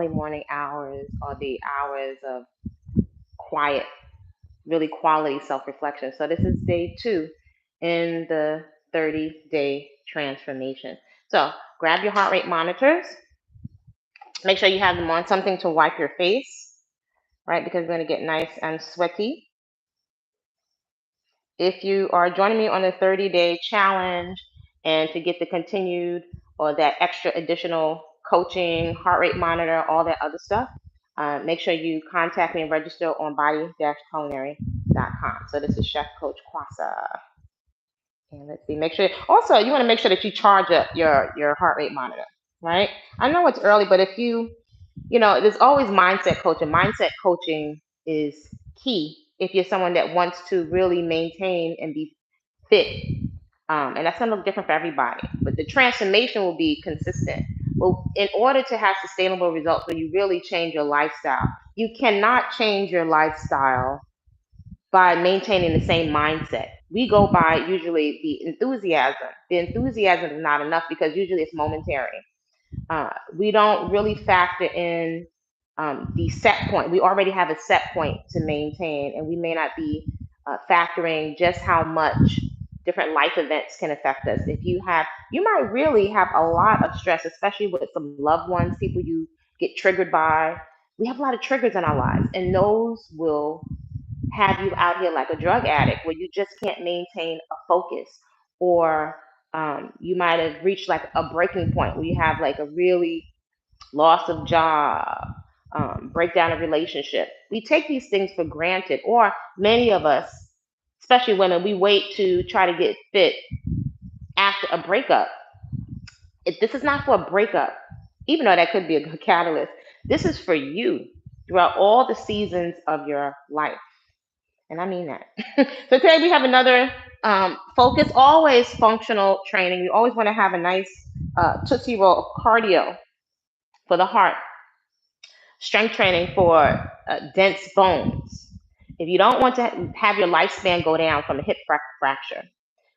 early morning hours or the hours of quiet, really quality self-reflection. So this is day 2 in the 30-day transformation. So grab your heart rate monitors. Make sure you have them on, something to wipe your face, right? Because we're going to get nice and sweaty. If you are joining me on the 30-day challenge and to get the continued or that extra additional coaching, heart rate monitor, all that other stuff, make sure you contact me and register on body-culinary.com. So this is Chef Coach Kwasa. And let's see, make sure, also you want to make sure that you charge up your heart rate monitor, right? I know it's early, but if there's always mindset coaching. Mindset coaching is key if you're someone that wants to really maintain and be fit. And that's going to look different for everybody, but the transformation will be consistent. Well, in order to have sustainable results, where you really change your lifestyle, you cannot change your lifestyle by maintaining the same mindset. We go by usually the enthusiasm. The enthusiasm is not enough because usually it's momentary. We don't really factor in the set point. We already have a set point to maintain, and we may not be factoring just how much different life events can affect us. You might really have a lot of stress, especially with some loved ones, people you get triggered by. We have a lot of triggers in our lives, and those will have you out here like a drug addict where you just can't maintain a focus, or you might have reached like a breaking point where you have like a really loss of job, breakdown of relationship. We take these things for granted, or many of us, especially women, we wait to try to get fit after a breakup. If this is not for a breakup, even though that could be a good catalyst, this is for you throughout all the seasons of your life. And I mean that. So today we have another focus, always functional training. We always want to have a nice Tootsie Roll of cardio for the heart, strength training for dense bones. If you don't want to have your lifespan go down from a hip fracture,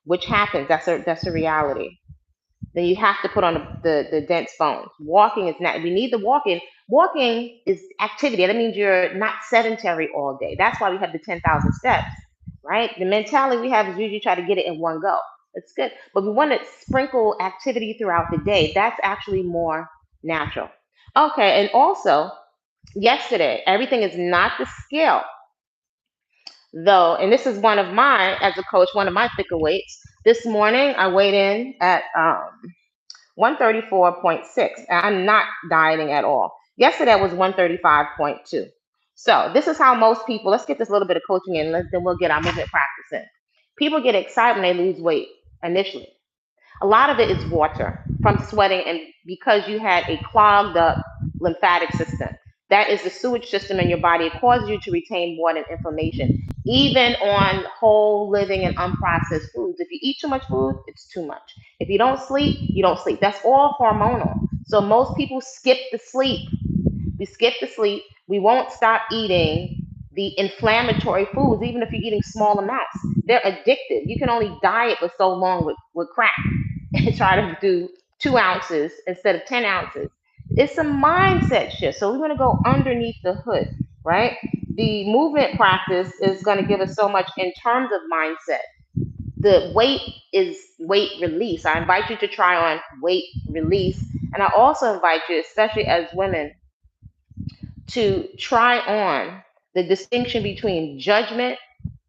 which happens, that's a reality, then you have to put on the dense bones. Walking is not, we need the walking. Walking is activity. That means you're not sedentary all day. That's why we have the 10,000 steps, right? The mentality we have is usually try to get it in one go. It's good. But we want to sprinkle activity throughout the day. That's actually more natural. Okay, and also, yesterday, everything is not the scale, though, and this is one of my, as a coach, one of my thicker weights. This morning, I weighed in at 134.6. I'm not dieting at all. Yesterday was 135.2. So this is how most people, let's get this little bit of coaching in, then we'll get our movement practice in. People get excited when they lose weight initially. A lot of it is water from sweating, and because you had a clogged up lymphatic system. That is the sewage system in your body. It causes you to retain water and inflammation, even on whole living and unprocessed foods. If you eat too much food, it's too much. If you don't sleep, you don't sleep. That's all hormonal. So most people skip the sleep. We skip the sleep. We won't stop eating the inflammatory foods, even if you're eating small amounts. They're addictive. You can only diet for so long with crack and try to do 2 ounces instead of 10 ounces. It's a mindset shift. So we're going to go underneath the hood, right? The movement practice is going to give us so much in terms of mindset. The weight is weight release. I invite you to try on weight release. And I also invite you, especially as women, to try on the distinction between judgment,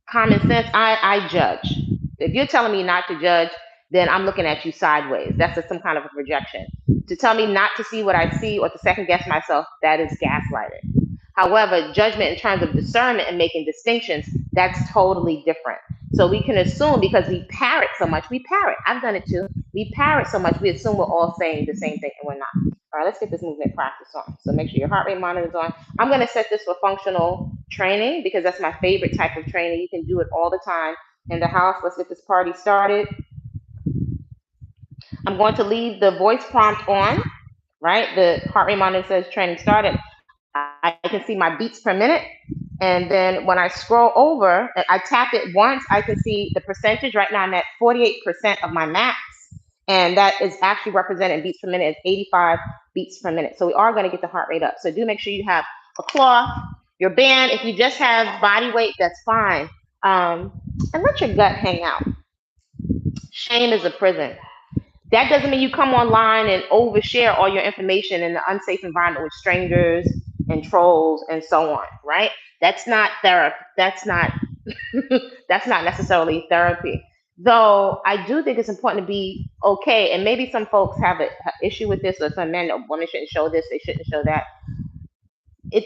common sense. I judge. If you're telling me not to judge, then I'm looking at you sideways. That's some kind of a projection. To tell me not to see what I see or to second guess myself, that is gaslighting. However, judgment in terms of discernment and making distinctions, that's totally different. So we can assume, because we parrot so much, we parrot. I've done it too. We parrot so much, we assume we're all saying the same thing, and we're not. All right, let's get this movement practice on. So make sure your heart rate monitor is on. I'm going to set this for functional training because that's my favorite type of training. You can do it all the time in the house. Let's get this party started. I'm going to leave the voice prompt on, right? The heart rate monitor says training started. I can see my beats per minute. And then when I scroll over, I tap it once, I can see the percentage. Right now I'm at 48% of my max. And that is actually represented in beats per minute as 85 beats per minute. So we are going to get the heart rate up. So do make sure you have a cloth, your band. If you just have body weight, that's fine. And let your gut hang out. Shame is a prison. That doesn't mean you come online and overshare all your information in an unsafe environment with strangers and trolls and so on, right? That's not therapy. That's not that's not necessarily therapy. Though I do think it's important to be okay, and maybe some folks have an issue with this, or some men or women shouldn't show this, they shouldn't show that. It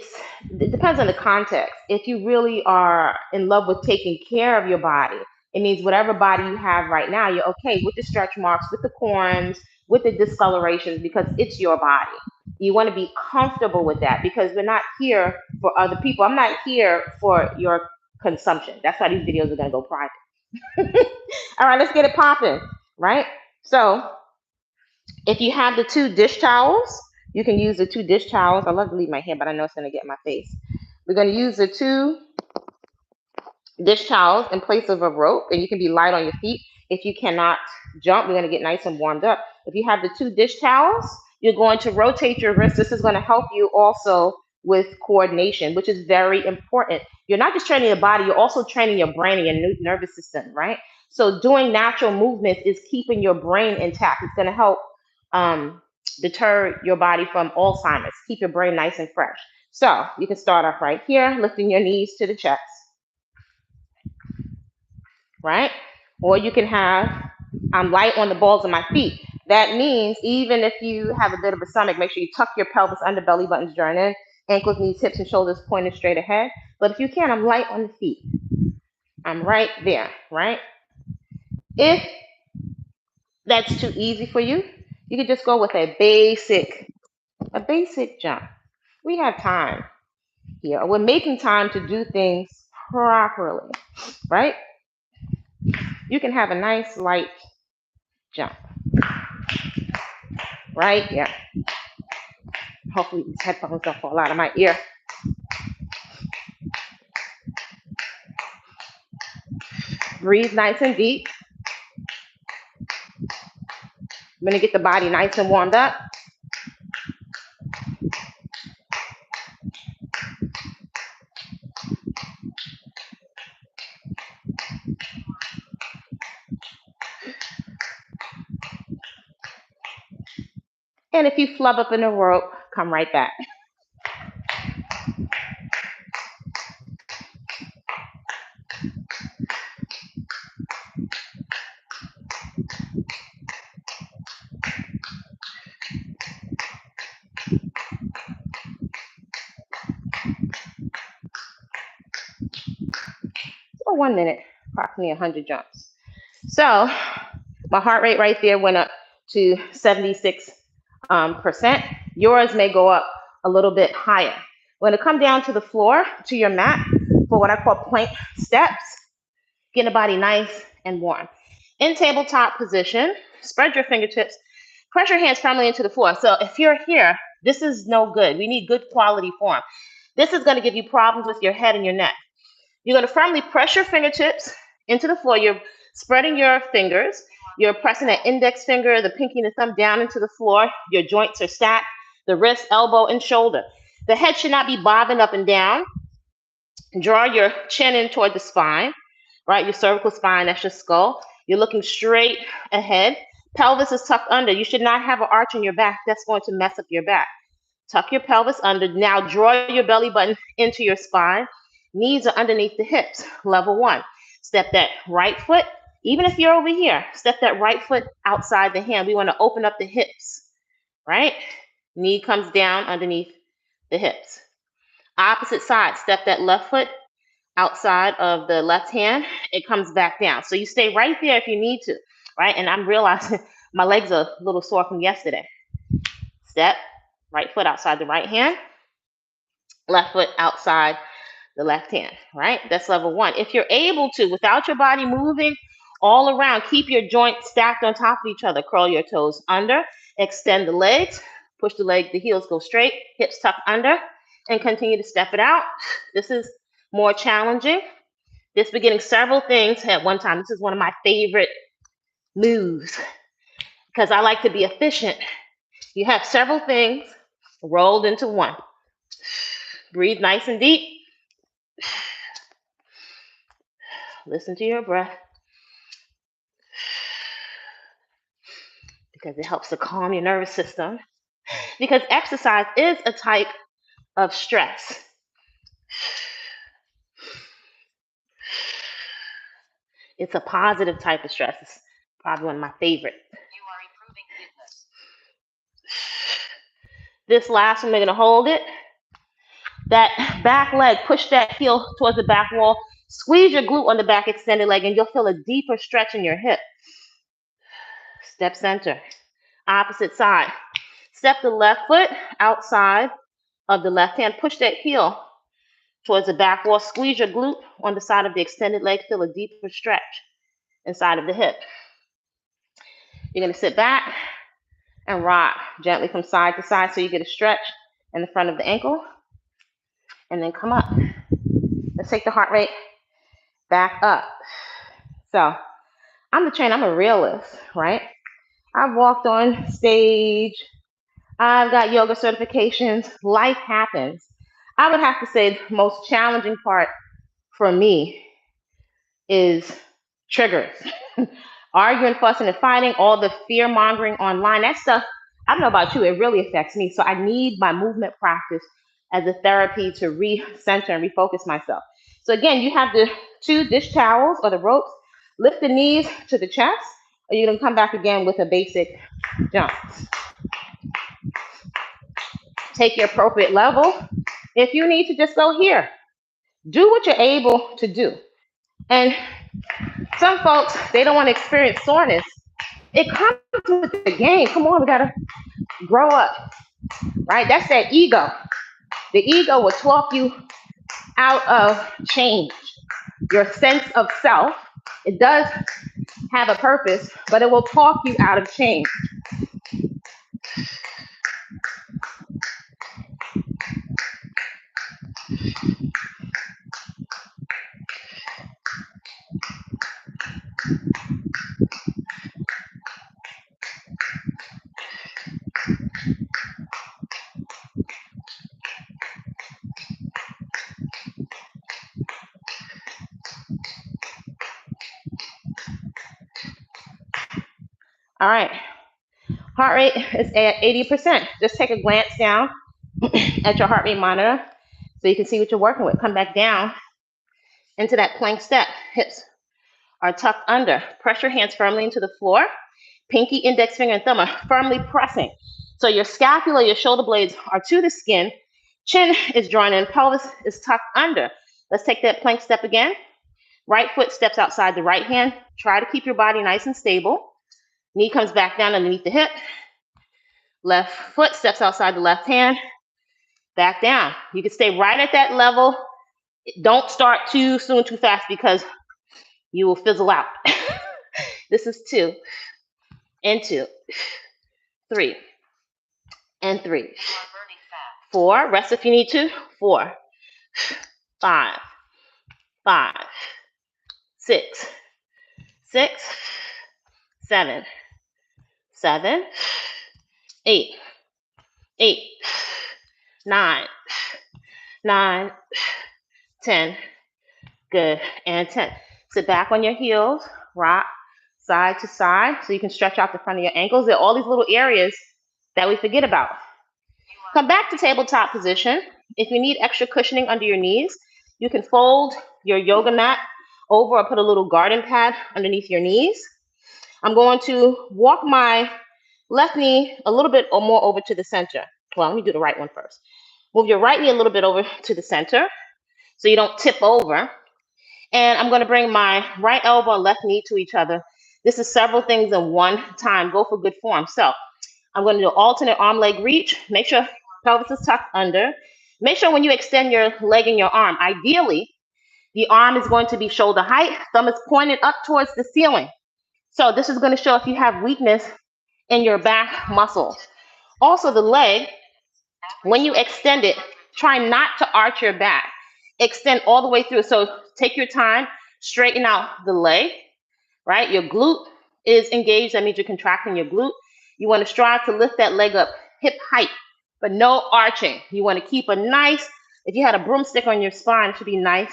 depends on the context. If you really are in love with taking care of your body, it means whatever body you have right now, you're okay with the stretch marks, with the corns, with the discolorations, because it's your body. You want to be comfortable with that, because we're not here for other people. I'm not here for your consumption. That's why these videos are going to go private. All right, let's get it popping, right? So if you have the 2 dish towels, you can use the 2 dish towels. I love to leave my hair, but I know it's going to get in my face. We're going to use the 2 dish towels in place of a rope, and you can be light on your feet. If you cannot jump, we're going to get nice and warmed up. If you have the 2 dish towels, you're going to rotate your wrists. This is going to help you also with coordination, which is very important. You're not just training your body, you're also training your brain and your nervous system, right? So doing natural movements is keeping your brain intact. It's going to help deter your body from Alzheimer's, keep your brain nice and fresh. So you can start off right here, lifting your knees to the chest, right? Or you can have, I'm light on the balls of my feet. That means even if you have a bit of a stomach, make sure you tuck your pelvis under, belly buttons drawn in, ankles, knees, hips, and shoulders pointed straight ahead. But if you can, I'm light on the feet. I'm right there, right? If that's too easy for you, you could just go with a basic jump. We have time here. We're making time to do things properly, right? You can have a nice light jump, right? Yeah. Hopefully these headphones don't fall out of my ear. Breathe nice and deep. I'm gonna get the body nice and warmed up. And if you flub up in a rope, come right back. For 1 minute, approximately 100 jumps. So my heart rate right there went up to 76%. Yours may go up a little bit higher. When it come down to the floor, to your mat, for what I call plank steps, get the body nice and warm. In tabletop position, spread your fingertips, press your hands firmly into the floor. So if you're here, this is no good. We need good quality form. This is going to give you problems with your head and your neck. You're going to firmly press your fingertips into the floor. You're spreading your fingers. You're pressing that index finger, the pinky and the thumb down into the floor. Your joints are stacked, the wrist, elbow, and shoulder. The head should not be bobbing up and down. Draw your chin in toward the spine, right? Your cervical spine, that's your skull. You're looking straight ahead. Pelvis is tucked under. You should not have an arch in your back. That's going to mess up your back. Tuck your pelvis under. Now draw your belly button into your spine. Knees are underneath the hips. Level 1. Step that right foot. Even if you're over here, step that right foot outside the hand. We want to open up the hips, right? Knee comes down underneath the hips. Opposite side, step that left foot outside of the left hand. It comes back down. So you stay right there if you need to, right? And I'm realizing my legs are a little sore from yesterday. Step, right foot outside the right hand, left foot outside the left hand, right? That's level 1. If you're able to, without your body moving all around, keep your joints stacked on top of each other. Curl your toes under, extend the legs, push the heels go straight, hips tuck under, and continue to step it out. This is more challenging. This beginning several things at one time. This is one of my favorite moves. because I like to be efficient. You have several things rolled into one. Breathe nice and deep. Listen to your breath, because it helps to calm your nervous system. Because exercise is a type of stress. It's a positive type of stress. It's probably one of my favorite. You are improving fitness. This last one, we're going to hold it. That back leg, push that heel towards the back wall. Squeeze your glute on the back extended leg, and you'll feel a deeper stretch in your hip. Step center. Opposite side. Step the left foot outside of the left hand. Push that heel towards the back wall. Squeeze your glute on the side of the extended leg. Feel a deeper stretch inside of the hip. You're going to sit back and rock gently from side to side so you get a stretch in the front of the ankle. And then come up. Let's take the heart rate back up. So I'm the trainer. I'm a realist, right? I've walked on stage. I've got yoga certifications. Life happens. I would have to say the most challenging part for me is triggers. Arguing, fussing, and fighting, all the fear mongering online, that stuff, I don't know about you, it really affects me. So I need my movement practice as a therapy to recenter and refocus myself. So again, you have the 2 dish towels or the ropes. Lift the knees to the chest, or you're gonna come back again with a basic jump. Take your appropriate level. If you need to just go here, do what you're able to do. And some folks, they don't want to experience soreness. It comes with the game. Come on, we gotta grow up, right? That's that ego. The ego will talk you out of change. Your sense of self, it does have a purpose, but it will talk you out of change. All right, heart rate is at 80%. Just take a glance down at your heart rate monitor so you can see what you're working with. Come back down into that plank step. Hips are tucked under. Press your hands firmly into the floor. Pinky, index finger, and thumb are firmly pressing. So your scapula, your shoulder blades are to the skin. Chin is drawn in. Pelvis is tucked under. Let's take that plank step again. Right foot steps outside the right hand. Try to keep your body nice and stable. Knee comes back down underneath the hip. Left foot steps outside the left hand. Back down. You can stay right at that level. Don't start too soon, too fast, because you will fizzle out. This is 2 and 2, 3 and 3, 4. Rest if you need to. 4, 5, 5, 6, 6, 7, 7, 8, 8, 9, 9, 10. Good. And 10. Sit back on your heels, rock side to side so you can stretch out the front of your ankles. There are all these little areas that we forget about. Come back to tabletop position. If you need extra cushioning under your knees, you can fold your yoga mat over or put a little garden pad underneath your knees. I'm going to walk my left knee a little bit or more over to the center. Well, let me do the right one first. Move your right knee a little bit over to the center so you don't tip over. And I'm going to bring my right elbow and left knee to each other. This is several things in one time. Go for good form. So I'm going to do alternate arm leg reach. Make sure pelvis is tucked under. Make sure when you extend your leg and your arm, ideally, the arm is going to be shoulder height. Thumb is pointed up towards the ceiling. So this is going to show if you have weakness in your back muscles. Also, the leg, when you extend it, try not to arch your back. Extend all the way through. So take your time, straighten out the leg, right? Your glute is engaged. That means you're contracting your glute. You want to strive to lift that leg up hip height, but no arching. You want to keep a nice, if you had a broomstick on your spine, it should be nice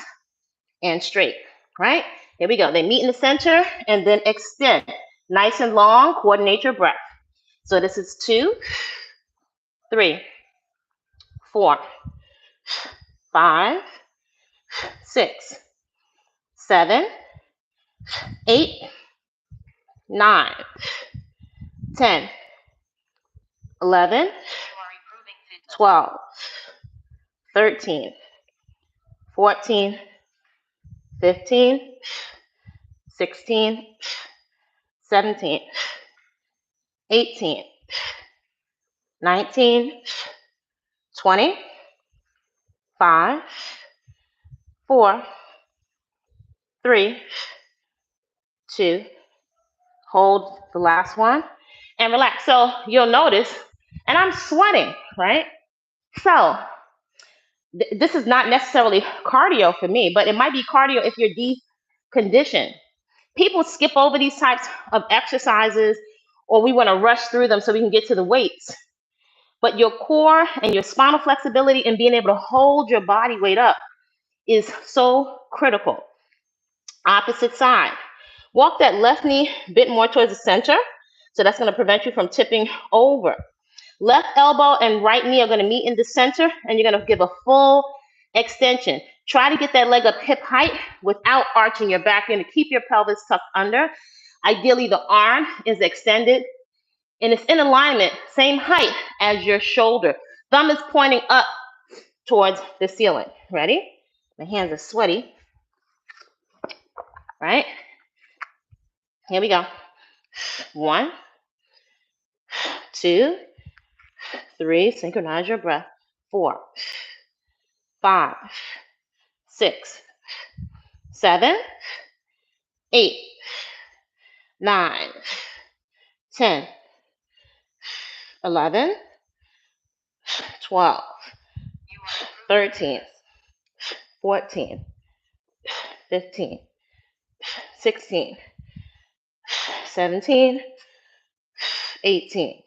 and straight, right? Here we go. They meet in the center and then extend. Nice and long, coordinate your breath. So this is 2, 3, 4, 5, 6, 7, 8, 9, 10, 11, 12, 13, 14, 15, 16, 17, 18, 19, 20, 5, 4, 3, 2, hold the last one, and relax. So you'll notice, and I'm sweating, right? So this is not necessarily cardio for me, but it might be cardio if you're deconditioned. People skip over these types of exercises, or we want to rush through them so we can get to the weights. But your core and your spinal flexibility and being able to hold your body weight up is so critical. Opposite side. Walk that left knee a bit more towards the center. So that's going to prevent you from tipping over. Left elbow and right knee are going to meet in the center, and you're going to give a full extension. Try to get that leg up hip height without arching your back. You're going to keep your pelvis tucked under. Ideally, the arm is extended, and it's in alignment, same height as your shoulder. Thumb is pointing up towards the ceiling. Ready? My hands are sweaty. Right? Here we go. 1, 2, 3, synchronize your breath. 4, 5, 6, 7, 8, 9, 10, 11, 12, 13, 14, 15, 16, 17, 18,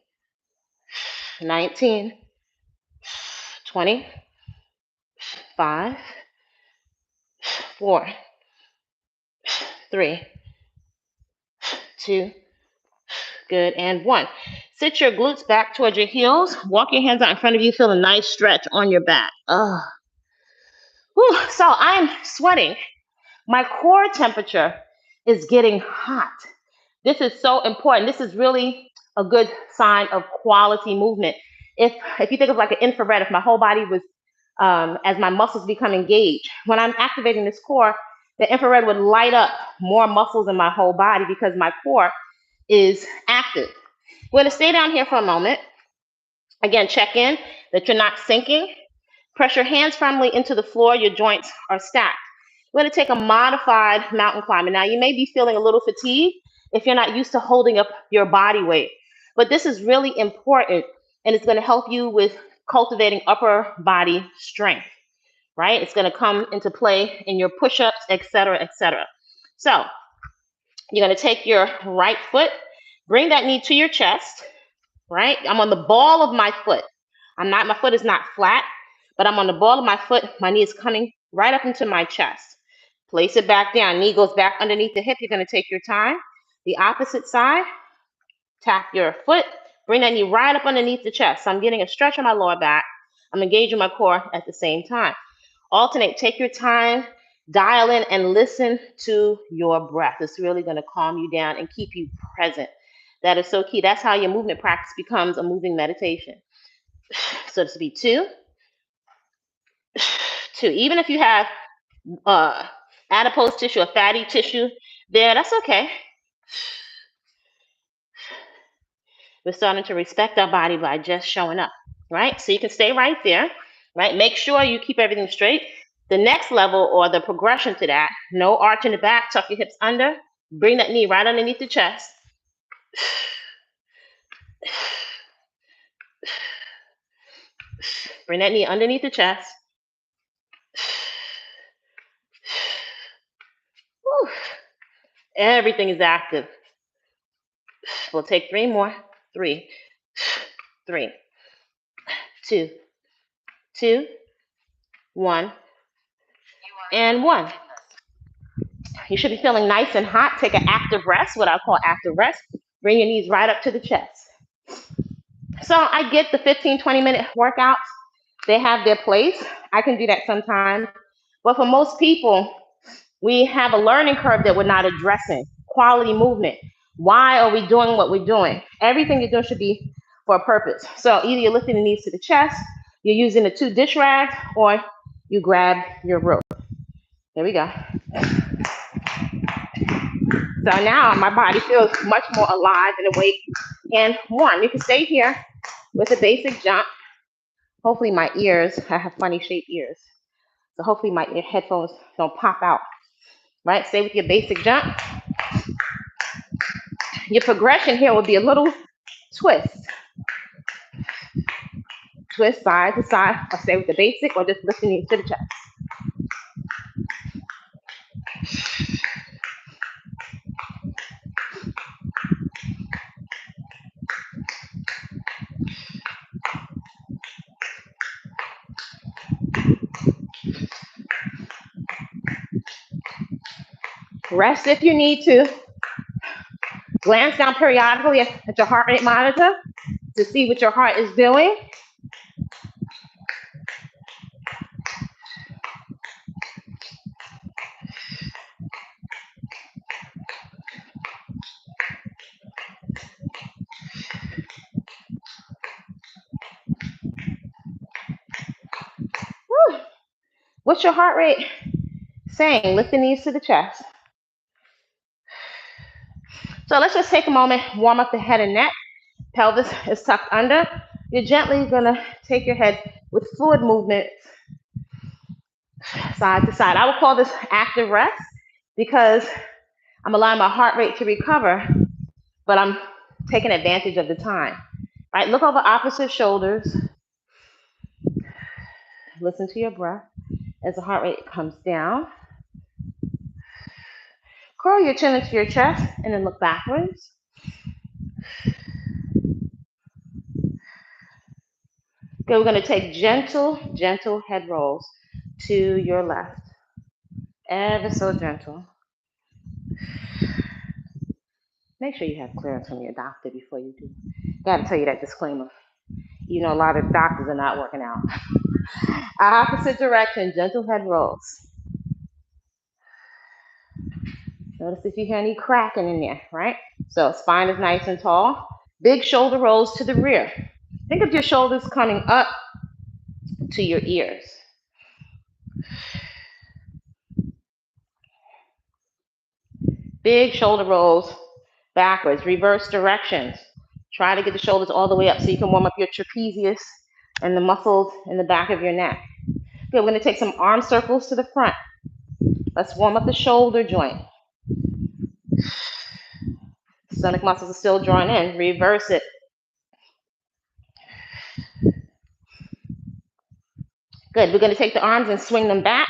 19, 20, 5, 4, 3, 2, good, and 1. Sit your glutes back towards your heels. Walk your hands out in front of you. Feel a nice stretch on your back. So I'm sweating. My core temperature is getting hot. This is so important. This is really a good sign of quality movement. If you think of like an infrared, if my whole body was, as my muscles become engaged, when I'm activating this core, the infrared would light up more muscles in my whole body because my core is active. We're going to stay down here for a moment. Again, check in that you're not sinking. Press your hands firmly into the floor. Your joints are stacked. We're going to take a modified mountain climber. Now, you may be feeling a little fatigued if you're not used to holding up your body weight. But this is really important, and it's going to help you with cultivating upper body strength, right? It's going to come into play in your push-ups, et cetera, et cetera. So you're going to take your right foot, bring that knee to your chest, right? I'm on the ball of my foot. My foot is not flat, but I'm on the ball of my foot. My knee is coming right up into my chest. Place it back down. Knee goes back underneath the hip. You're going to take your time. The opposite side, tap your foot. Bring that knee right up underneath the chest. So I'm getting a stretch on my lower back. I'm engaging my core at the same time. Alternate. Take your time. Dial in and listen to your breath. It's really going to calm you down and keep you present. That is so key. That's how your movement practice becomes a moving meditation. So this will be 2, 2. Even if you have adipose tissue or fatty tissue there, that's okay. We're starting to respect our body by just showing up, right? So you can stay right there, right? Make sure you keep everything straight. The next level or the progression to that, no arch in the back, tuck your hips under, bring that knee right underneath the chest. Bring that knee underneath the chest. Whew. Everything is active. We'll take 3 more. 3, 3, 2, 2, 1, and 1. You should be feeling nice and hot. Take an active rest, what I call active rest. Bring your knees right up to the chest. So I get the 15, 20-minute workouts. They have their place. I can do that sometimes. But for most people, we have a learning curve that we're not addressing. Quality movement. Why are we doing what we're doing? Everything you're doing should be for a purpose. So either you're lifting the knees to the chest, you're using the 2 dish rags, or you grab your rope. There we go. So now my body feels much more alive and awake and warm. You can stay here with a basic jump. Hopefully my ears, I have funny shaped ears. So hopefully my headphones don't pop out. Right? Stay with your basic jump. Your progression here will be a little twist. Twist side to side, or stay with the basic, or just lift the knees to the chest. Rest if you need to. Glance down periodically at your heart rate monitor to see what your heart is doing. Whew. What's your heart rate saying? Lift the knees to the chest. So let's just take a moment, warm up the head and neck. Pelvis is tucked under. You're gently gonna take your head with fluid movements side to side. I would call this active rest because I'm allowing my heart rate to recover, but I'm taking advantage of the time. Right? Look over opposite shoulders. Listen to your breath as the heart rate comes down. Curl your chin into your chest and then look backwards. Okay, we're going to take gentle head rolls to your left. Ever so gentle. Make sure you have clearance from your doctor before you do. Got to tell you that disclaimer. You know, a lot of doctors are not working out. Opposite direction, gentle head rolls. Notice if you hear any cracking in there, right? So spine is nice and tall. Big shoulder rolls to the rear. Think of your shoulders coming up to your ears. Big shoulder rolls backwards, reverse directions. Try to get the shoulders all the way up so you can warm up your trapezius and the muscles in the back of your neck. Good, we're going to take some arm circles to the front. Let's warm up the shoulder joint. Stomach muscles are still drawing in. Reverse it. Good, we're going to take the arms and swing them back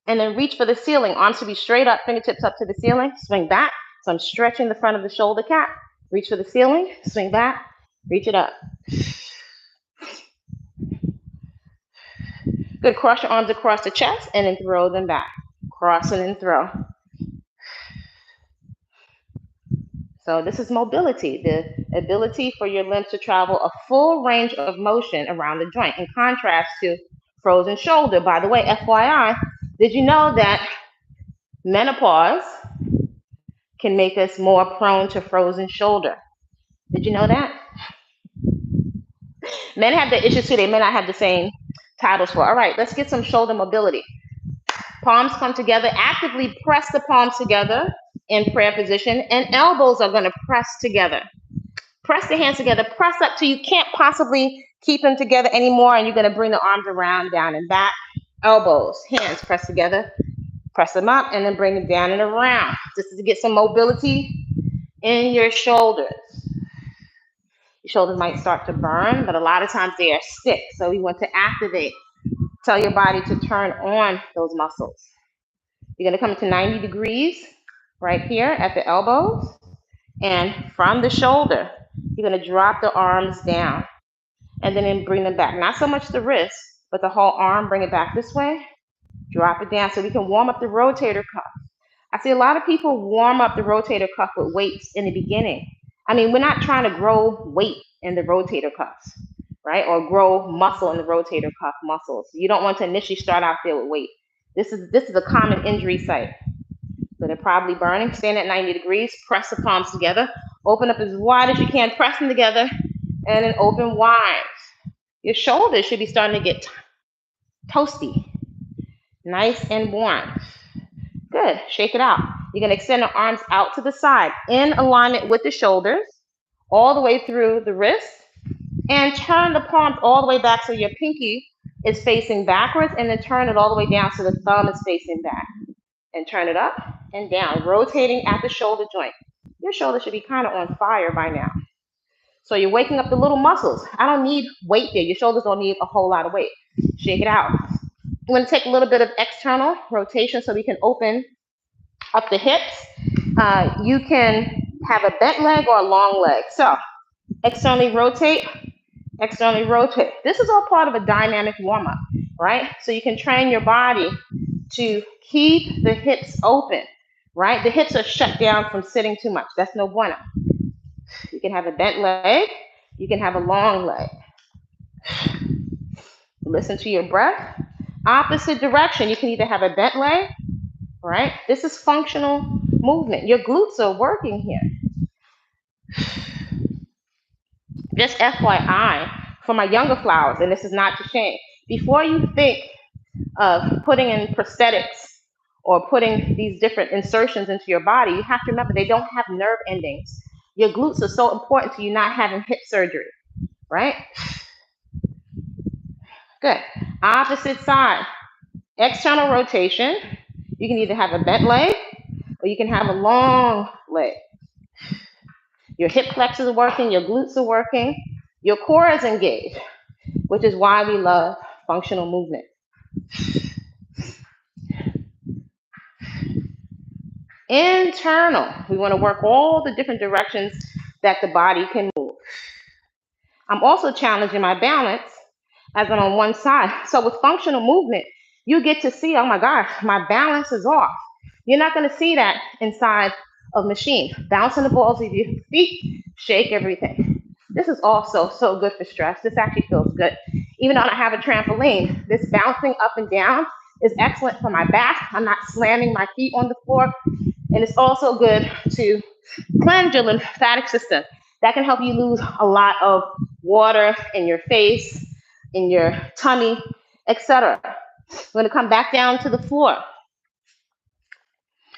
and then reach for the ceiling. Arms should be straight up, fingertips up to the ceiling. Swing back. So I'm stretching the front of the shoulder cap. Reach for the ceiling, swing back, reach it up. Good, cross your arms across the chest and then throw them back. Cross and then throw. So this is mobility, the ability for your limbs to travel a full range of motion around the joint, in contrast to frozen shoulder. By the way, FYI, did you know that menopause can make us more prone to frozen shoulder? Did you know that? Men have the issues too. They may not have the same titles for. All right, let's get some shoulder mobility. Palms come together. Actively press the palms together in prayer position, and elbows are going to press together. Press the hands together. Press up till you can't possibly keep them together anymore, and you're going to bring the arms around, down, and back. Elbows, hands press together. Press them up, and then bring them down and around. This is to get some mobility in your shoulders. Your shoulders might start to burn, but a lot of times they are stiff. So we want to activate. Tell your body to turn on those muscles. You're going to come to 90 degrees right here at the elbows. And from the shoulder, you're going to drop the arms down and then bring them back. Not so much the wrist, but the whole arm, bring it back this way. Drop it down so we can warm up the rotator cuff. I see a lot of people warm up the rotator cuff with weights in the beginning. I mean, we're not trying to grow weight in the rotator cuffs, right? Or grow muscle in the rotator cuff muscles. You don't want to initially start out there with weight. This is a common injury site. So they're probably burning. Stand at 90 degrees, press the palms together, open up as wide as you can, press them together, and then open wide. Your shoulders should be starting to get toasty, nice and warm. Good. Shake it out. You're going to extend the arms out to the side in alignment with the shoulders, all the way through the wrist, and turn the palms all the way back so your pinky is facing backwards, and then turn it all the way down so the thumb is facing back. And turn it up and down, rotating at the shoulder joint. Your shoulder should be kind of on fire by now. So you're waking up the little muscles. I don't need weight there. Your shoulders don't need a whole lot of weight. Shake it out. I'm going to take a little bit of external rotation so we can open up the hips. You can have a bent leg or a long leg. So externally rotate, externally rotate. This is all part of a dynamic warm-up, right? So you can train your body to keep the hips open, right? The hips are shut down from sitting too much. That's no bueno. You can have a bent leg. You can have a long leg. Listen to your breath. Opposite direction. You can either have a bent leg, right? This is functional movement. Your glutes are working here. Just FYI, for my younger flowers, and this is not to shame, before you think of putting in prosthetics or putting these different insertions into your body, you have to remember they don't have nerve endings. Your glutes are so important to you not having hip surgery, right? Good. Opposite side. External rotation. You can either have a bent leg or you can have a long leg. Your hip flexors are working, your glutes are working, your core is engaged, which is why we love functional movement. Internal. We want to work all the different directions that the body can move. I'm also challenging my balance as I'm on one side. So with functional movement, you get to see, oh my gosh, my balance is off. You're not going to see that inside of machine. Bouncing the balls with your feet, shake everything. This is also so good for stress. This actually feels good. Even though I don't have a trampoline, this bouncing up and down is excellent for my back. I'm not slamming my feet on the floor. And it's also good to cleanse your lymphatic system. That can help you lose a lot of water in your face, in your tummy, etc. We're going to come back down to the floor. I'm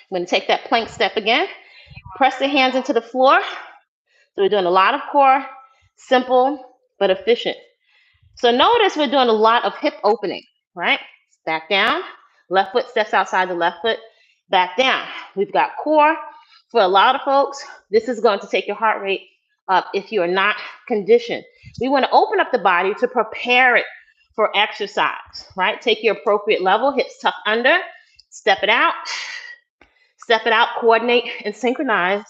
going to take that plank step again. Press the hands into the floor. So we're doing a lot of core, simple but efficient. So notice we're doing a lot of hip opening, right? Back down. Left foot steps outside the left foot. Back down. We've got core. For a lot of folks, this is going to take your heart rate up if you are not conditioned. We want to open up the body to prepare it for exercise, right? Take your appropriate level, hips tucked under, step it out, coordinate and synchronize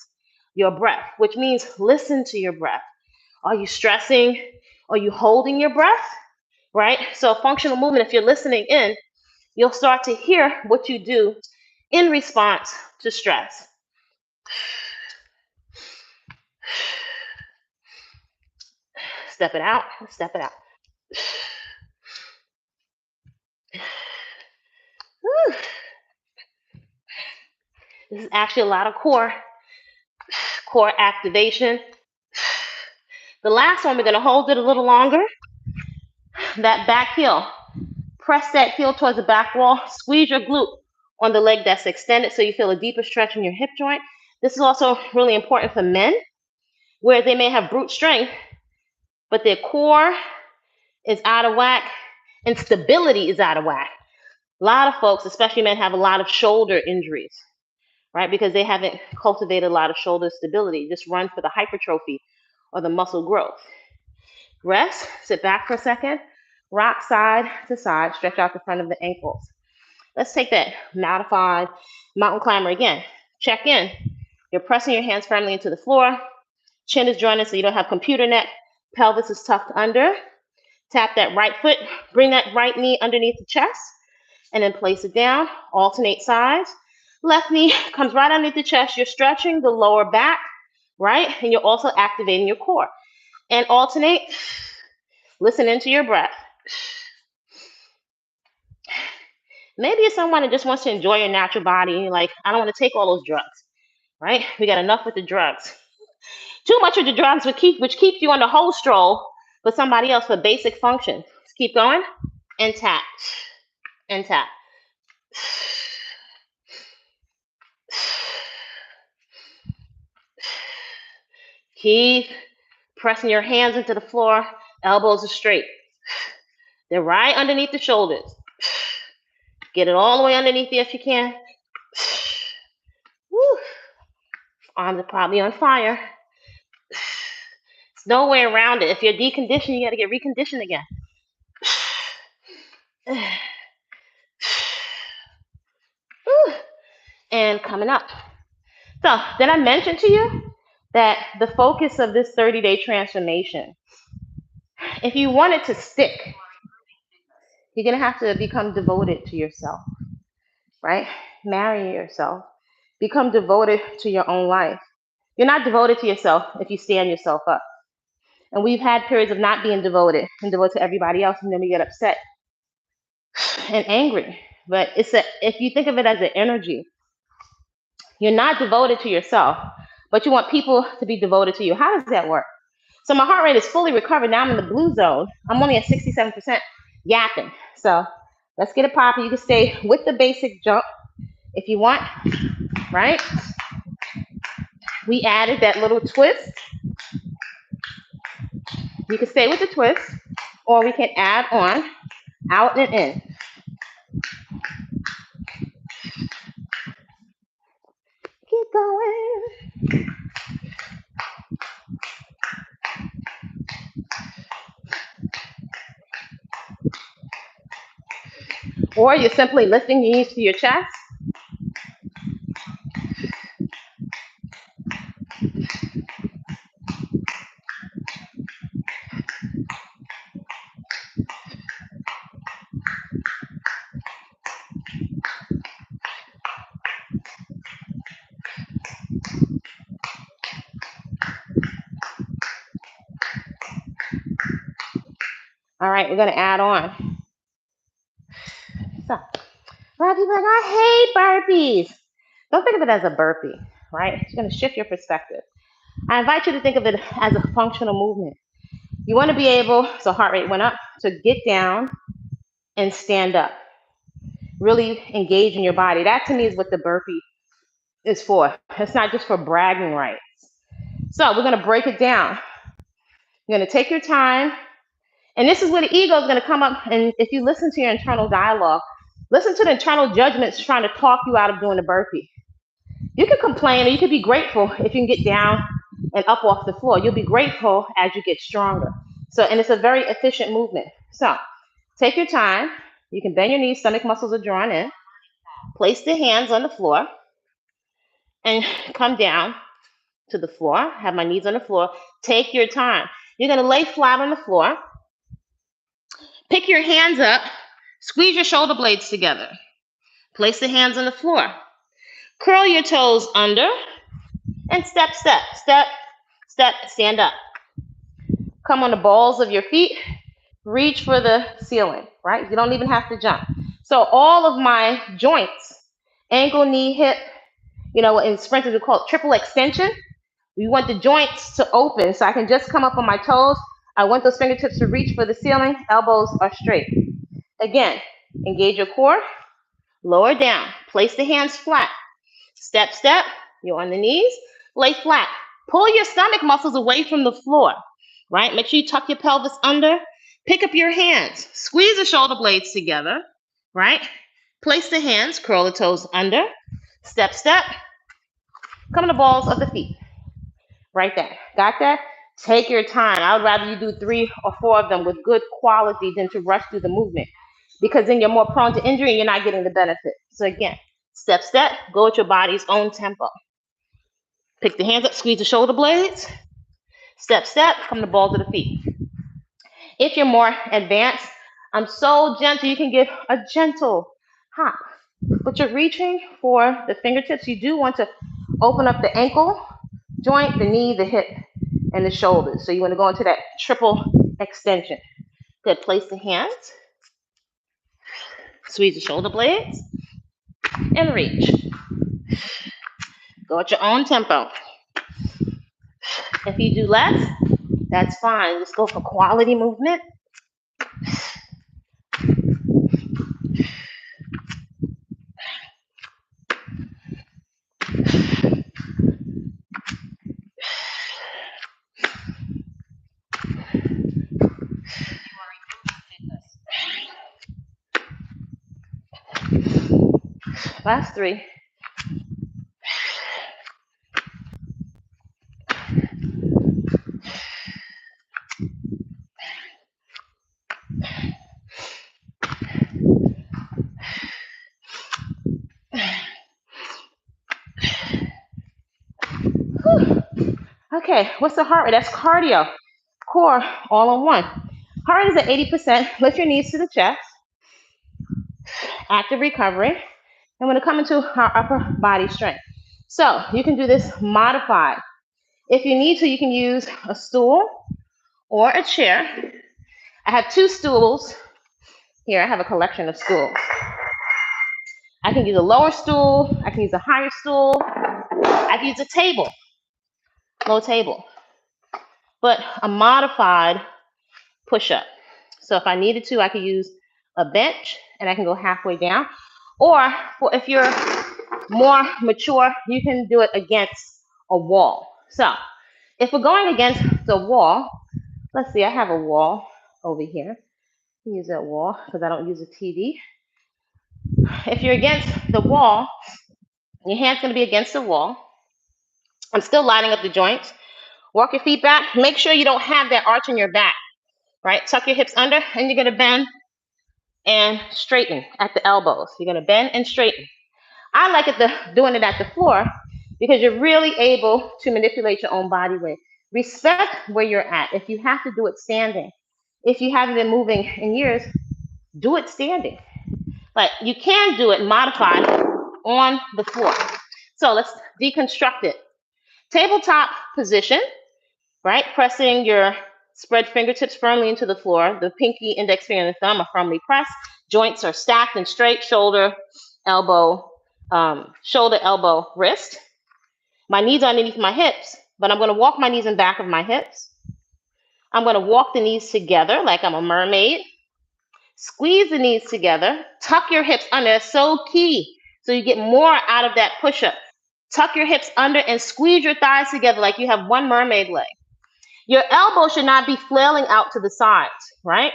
your breath, which means listen to your breath. Are you stressing? Are you holding your breath, right? So functional movement, if you're listening in, you'll start to hear what you do in response to stress. Step it out, step it out. Whew. This is actually a lot of core activation. The last one, we're going to hold it a little longer. That back heel. Press that heel towards the back wall. Squeeze your glute on the leg that's extended so you feel a deeper stretch in your hip joint. This is also really important for men, where they may have brute strength, but their core is out of whack and stability is out of whack. A lot of folks, especially men, have a lot of shoulder injuries, right? Because they haven't cultivated a lot of shoulder stability. Just run for the hypertrophy or the muscle growth. Rest, sit back for a second, rock side to side, stretch out the front of the ankles. Let's take that modified mountain climber again. Check in. You're pressing your hands firmly into the floor. Chin is drawn in so you don't have computer neck. Pelvis is tucked under. Tap that right foot. Bring that right knee underneath the chest. And then place it down. Alternate sides. Left knee comes right underneath the chest. You're stretching the lower back, right? And you're also activating your core. And alternate. Listen into your breath. Maybe it's someone that just wants to enjoy your natural body. And you're like, I don't want to take all those drugs, right? We got enough with the drugs. Too much of the drugs which keeps you on the whole stroll for somebody else for basic function. Let's keep going. And tap. And tap. Keep pressing your hands into the floor. Elbows are straight. They're right underneath the shoulders. Get it all the way underneath there if you can. Woo. Arms are probably on fire. There's no way around it. If you're deconditioned, you got to get reconditioned again. And coming up. So, did I mention to you that the focus of this 30-day transformation, if you want it to stick, you're going to have to become devoted to yourself, right? Marry yourself. Become devoted to your own life. You're not devoted to yourself if you stand yourself up. And we've had periods of not being devoted and devoted to everybody else, and then we get upset and angry. But if you think of it as an energy, you're not devoted to yourself, but you want people to be devoted to you. How does that work? So my heart rate is fully recovered. Now I'm in the blue zone. I'm only at 67% yapping. So let's get it popping. You can stay with the basic jump if you want, right? We added that little twist. You can stay with the twist, or we can add on out and in. Keep going. Or you're simply lifting your knees to your chest. All right, we're going to add on. So, a lot of people are like, I hate burpees. Don't think of it as a burpee, right? It's going to shift your perspective. I invite you to think of it as a functional movement. You want to be able, so heart rate went up, to get down and stand up. Really engage in your body. That to me is what the burpee is for. It's not just for bragging rights. So we're going to break it down. You're going to take your time. And this is where the ego is going to come up. And if you listen to your internal dialogue, listen to the internal judgments trying to talk you out of doing the burpee. You can complain or you can be grateful if you can get down and up off the floor. You'll be grateful as you get stronger. So, and it's a very efficient movement. So take your time. You can bend your knees, stomach muscles are drawn in. Place the hands on the floor and come down to the floor. Have my knees on the floor. Take your time. You're going to lay flat on the floor. Pick your hands up. Squeeze your shoulder blades together. Place the hands on the floor. Curl your toes under and step, step, step, step, stand up. Come on the balls of your feet. Reach for the ceiling, right? You don't even have to jump. So all of my joints, ankle, knee, hip, in sprinters we call it triple extension. We want the joints to open so I can just come up on my toes. I want those fingertips to reach for the ceiling. Elbows are straight. Again, engage your core. Lower down. Place the hands flat. Step, step. You're on the knees. Lay flat. Pull your stomach muscles away from the floor, right? Make sure you tuck your pelvis under. Pick up your hands. Squeeze the shoulder blades together, right? Place the hands. Curl the toes under. Step, step. Come to the balls of the feet. Right there. Got that? Take your time. I would rather you do 3 or 4 of them with good quality than to rush through the movement, because then you're more prone to injury and you're not getting the benefit. So again, step, step, go at your body's own tempo. Pick the hands up, squeeze the shoulder blades. Step, step, from the balls of the feet. If you're more advanced, I'm so gentle, you can give a gentle hop. But you're reaching for the fingertips. You do want to open up the ankle joint, the knee, the hip, and the shoulders. So you want to go into that triple extension. Good. Place the hands. Squeeze the shoulder blades. And reach. Go at your own tempo. If you do less, that's fine. Just go for quality movement. Last 3. Okay, what's the heart rate? That's cardio. Core, all in one. Heart rate is at 80%. Lift your knees to the chest. Active recovery. And we're going to come into our upper body strength. So you can do this modified. If you need to, you can use a stool or a chair. I have 2 stools. Here, I have a collection of stools. I can use a lower stool. I can use a higher stool. I can use a table, low table. But a modified push-up. So if I needed to, I could use a bench and I can go halfway down. Or if you're more mature, you can do it against a wall. So if we're going against the wall, let's see, I have a wall over here. Use that wall because I don't use a TV. If you're against the wall, your hand's going to be against the wall. I'm still lining up the joints. Walk your feet back. Make sure you don't have that arch in your back, right? Tuck your hips under, and you're going to bend and straighten at the elbows. You're going to bend and straighten. I like doing it at the floor because you're really able to manipulate your own body weight. Respect where you're at. If you have to do it standing, if you haven't been moving in years, do it standing. But you can do it modified on the floor. So let's deconstruct it. Tabletop position, right? Pressing your spread fingertips firmly into the floor. The pinky, index finger, and the thumb are firmly pressed. Joints are stacked and straight. Shoulder, elbow, wrist. My knees are underneath my hips, but I'm going to walk my knees in back of my hips. I'm going to walk the knees together like I'm a mermaid. Squeeze the knees together. Tuck your hips under. It's so key. So you get more out of that push-up. Tuck your hips under and squeeze your thighs together like you have one mermaid leg. Your elbow should not be flailing out to the sides, right?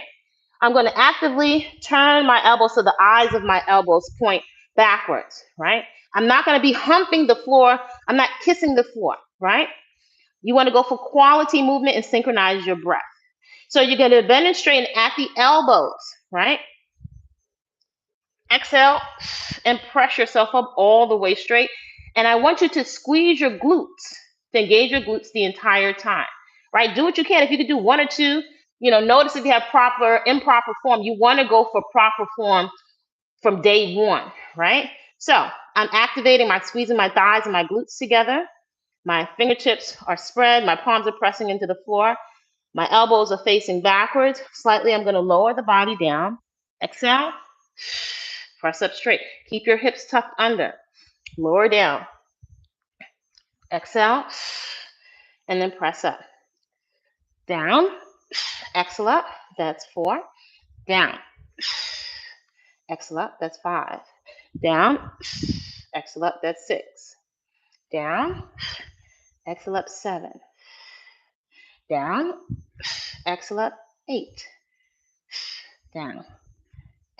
I'm going to actively turn my elbows so the eyes of my elbows point backwards, right? I'm not going to be humping the floor. I'm not kissing the floor, right? You want to go for quality movement and synchronize your breath. So you're going to bend and straighten at the elbows, right? Exhale and press yourself up all the way straight. And I want you to squeeze your glutes, to engage your glutes the entire time, right? Do what you can. If you could do 1 or 2, notice if you have improper form, you want to go for proper form from day 1, right? So I'm squeezing my thighs and my glutes together. My fingertips are spread. My palms are pressing into the floor. My elbows are facing backwards. Slightly, I'm going to lower the body down. Exhale. Press up straight. Keep your hips tucked under. Lower down. Exhale. And then press up. Down. Exhale up. That's 4. Down. Exhale up. That's 5. Down. Exhale up. That's 6. Down. Exhale up. 7. Down. Exhale up. 8. Down.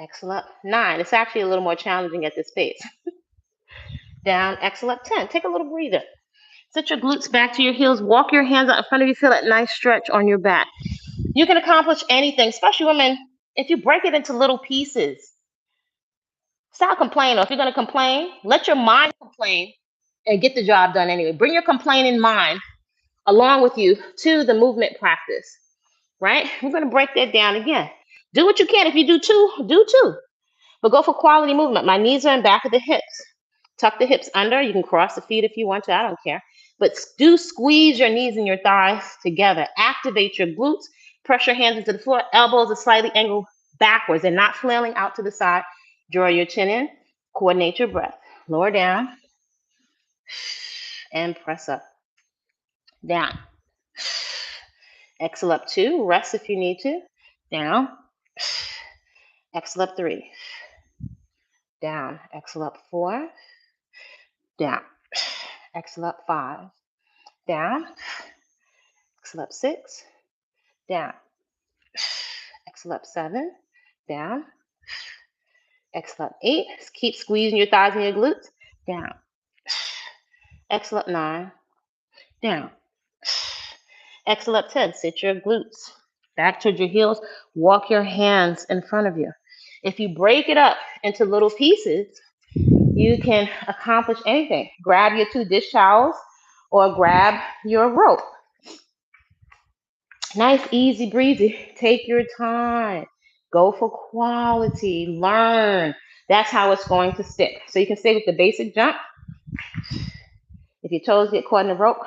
Exhale up. 9. It's actually a little more challenging at this pace. Down. Exhale up. 10. Take a little breather. Sit your glutes back to your heels. Walk your hands out in front of you. Feel that nice stretch on your back. You can accomplish anything, especially women, if you break it into little pieces. Stop complaining. If you're going to complain, let your mind complain and get the job done anyway. Bring your complaining mind along with you to the movement practice, right? We're going to break that down again. Do what you can. If you do two, do two. But go for quality movement. My knees are in back of the hips. Tuck the hips under. You can cross the feet if you want to. I don't care. But do squeeze your knees and your thighs together. Activate your glutes. Press your hands into the floor. Elbows are slightly angled backwards and not flailing out to the side. Draw your chin in. Coordinate your breath. Lower down. And press up. Down. Exhale up 2. Rest if you need to. Down. Exhale up 3. Down. Exhale up 4. Down. Exhale up 5. Down. Exhale up 6. Down. Exhale up 7. Down. Exhale up 8. Keep squeezing your thighs and your glutes. Down. Exhale up 9. Down. Exhale up 10. Sit your glutes back towards your heels. Walk your hands in front of you. If you break it up into little pieces, you can accomplish anything. Grab your 2 dish towels or grab your rope. Nice, easy breezy. Take your time. Go for quality. Learn. That's how it's going to stick. So you can stay with the basic jump. If your toes get caught in the rope,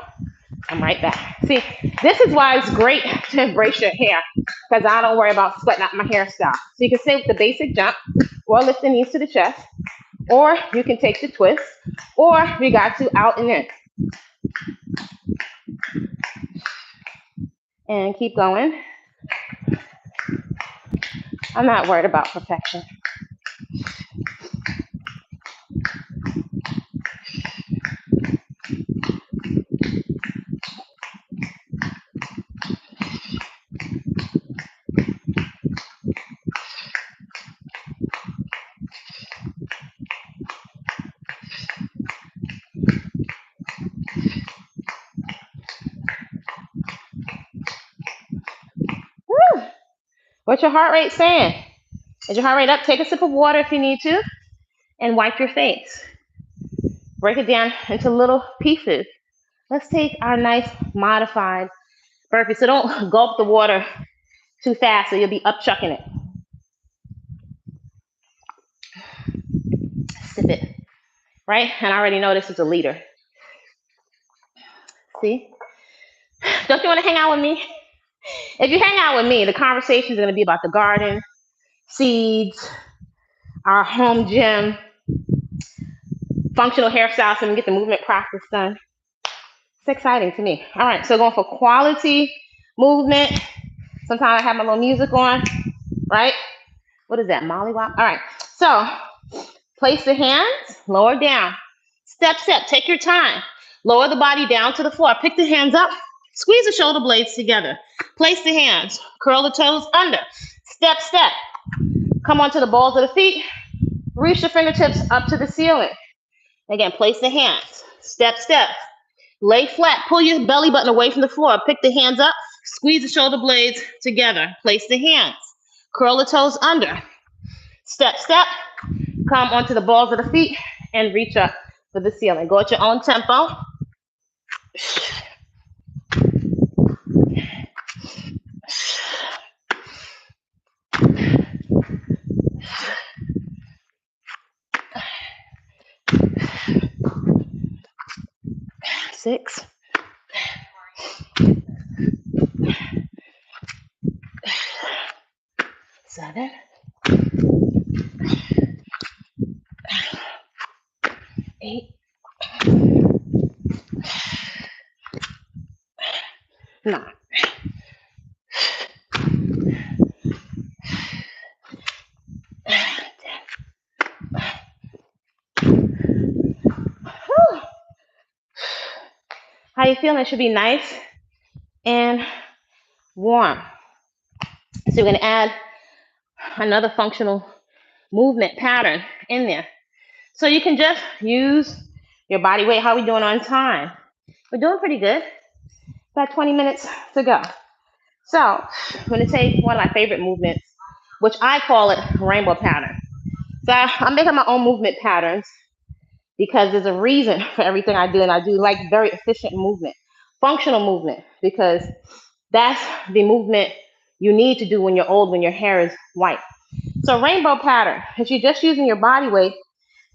I'm right back. See, this is why it's great to embrace your hair, because I don't worry about sweating out my hairstyle. So you can stay with the basic jump, or lift the knees to the chest, or you can take the twist, or you got to out and in. And keep going. I'm not worried about perfection. Woo. What's your heart rate saying? Is your heart rate up? Take a sip of water if you need to, and wipe your face. Break it down into little pieces. Let's take our nice modified burpee. So don't gulp the water too fast, or you'll be up chucking it. Sip it, right? And I already know this is a leader. See? Don't you want to hang out with me? If you hang out with me, the conversation is going to be about the garden, seeds, our home gym, functional hairstyles, so we can get the movement practice done. It's exciting to me. All right, so going for quality movement. Sometimes I have my little music on, right? What is that, mollywop? All right, so place the hands, lower down. Step, step, take your time. Lower the body down to the floor. Pick the hands up. Squeeze the shoulder blades together. Place the hands. Curl the toes under. Step, step. Come onto the balls of the feet. Reach the fingertips up to the ceiling. Again, place the hands. Step, step. Lay flat. Pull your belly button away from the floor. Pick the hands up. Squeeze the shoulder blades together. Place the hands. Curl the toes under. Step, step. Come onto the balls of the feet and reach up for the ceiling. Go at your own tempo. Six. 7. 8. 9. 10. Whew. How you feeling? It should be nice and warm. So we're going to add another functional movement pattern in there. So you can just use your body weight. How are we doing on time? We're doing pretty good. About 20 minutes to go. So I'm going to take one of my favorite movements, which I call it rainbow pattern. So I'm making my own movement patterns because there's a reason for everything I do, and I do like very efficient movement, functional movement, because that's the movement you need to do when you're old, when your hair is white. So rainbow pattern, if you're just using your body weight,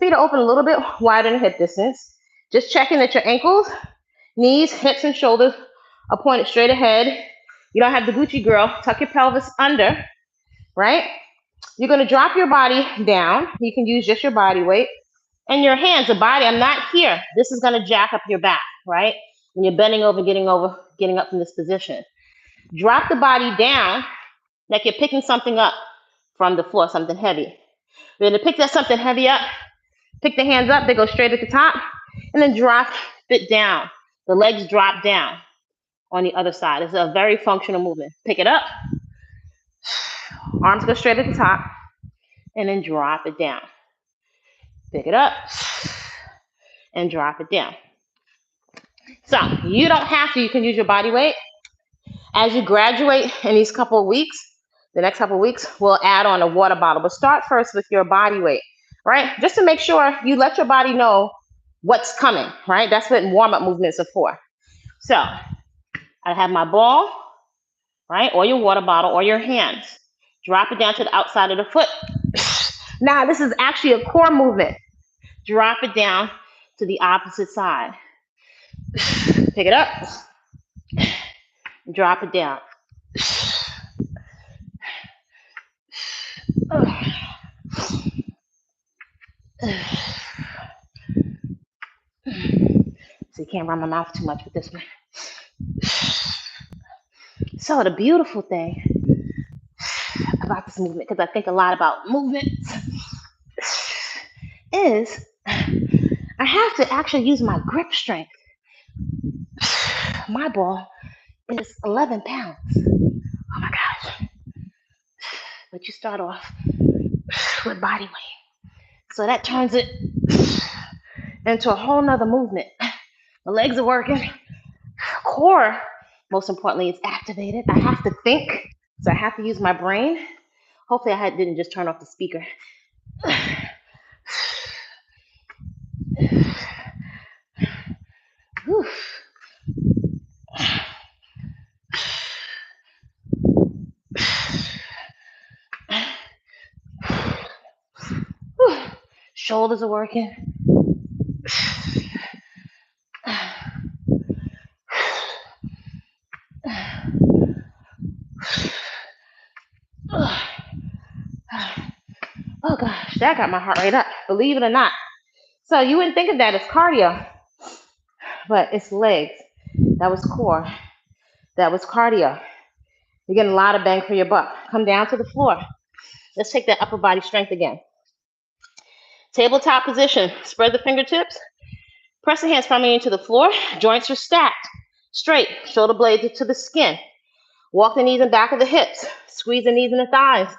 feet are open a little bit wider than hip distance, just checking that your ankles, knees, hips, and shoulders are pointed straight ahead. You don't have the Gucci girl, tuck your pelvis under, right? You're gonna drop your body down. You can use just your body weight. And your hands, the body, I'm not here. This is gonna jack up your back, right? When you're bending over, getting up from this position. Drop the body down like you're picking something up from the floor, something heavy. You're gonna pick that something heavy up, pick the hands up, they go straight at the top, and then drop it down. The legs drop down on the other side. It's a very functional movement. Pick it up, arms go straight at the top, and then drop it down. Pick it up, and drop it down. So you don't have to, you can use your body weight. As you graduate in these couple of weeks, the next couple of weeks, we'll add on a water bottle. But start first with your body weight, right? Just to make sure you let your body know what's coming, right? That's what warm-up movements are for. So I have my ball, right? Or your water bottle or your hands. Drop it down to the outside of the foot. Now this is actually a core movement. Drop it down to the opposite side. Pick it up. Drop it down. So you can't run my mouth too much with this one. So the beautiful thing about this movement, because I think a lot about movement, is I have to actually use my grip strength. My ball is 11 pounds. Oh my gosh. But you start off with body weight. So that turns it into a whole nother movement. The legs are working. Core, most importantly, is activated. I have to think, so I have to use my brain. Hopefully I didn't just turn off the speaker. Whew. Shoulders are working. Oh gosh, that got my heart rate up, believe it or not. So you wouldn't think of that as cardio, but it's legs. That was core. That was cardio. You're getting a lot of bang for your buck. Come down to the floor. Let's take that upper body strength again. Tabletop position. Spread the fingertips. Press the hands firmly into the floor. Joints are stacked. Straight. Shoulder blades to the skin. Walk the knees and back of the hips. Squeeze the knees and the thighs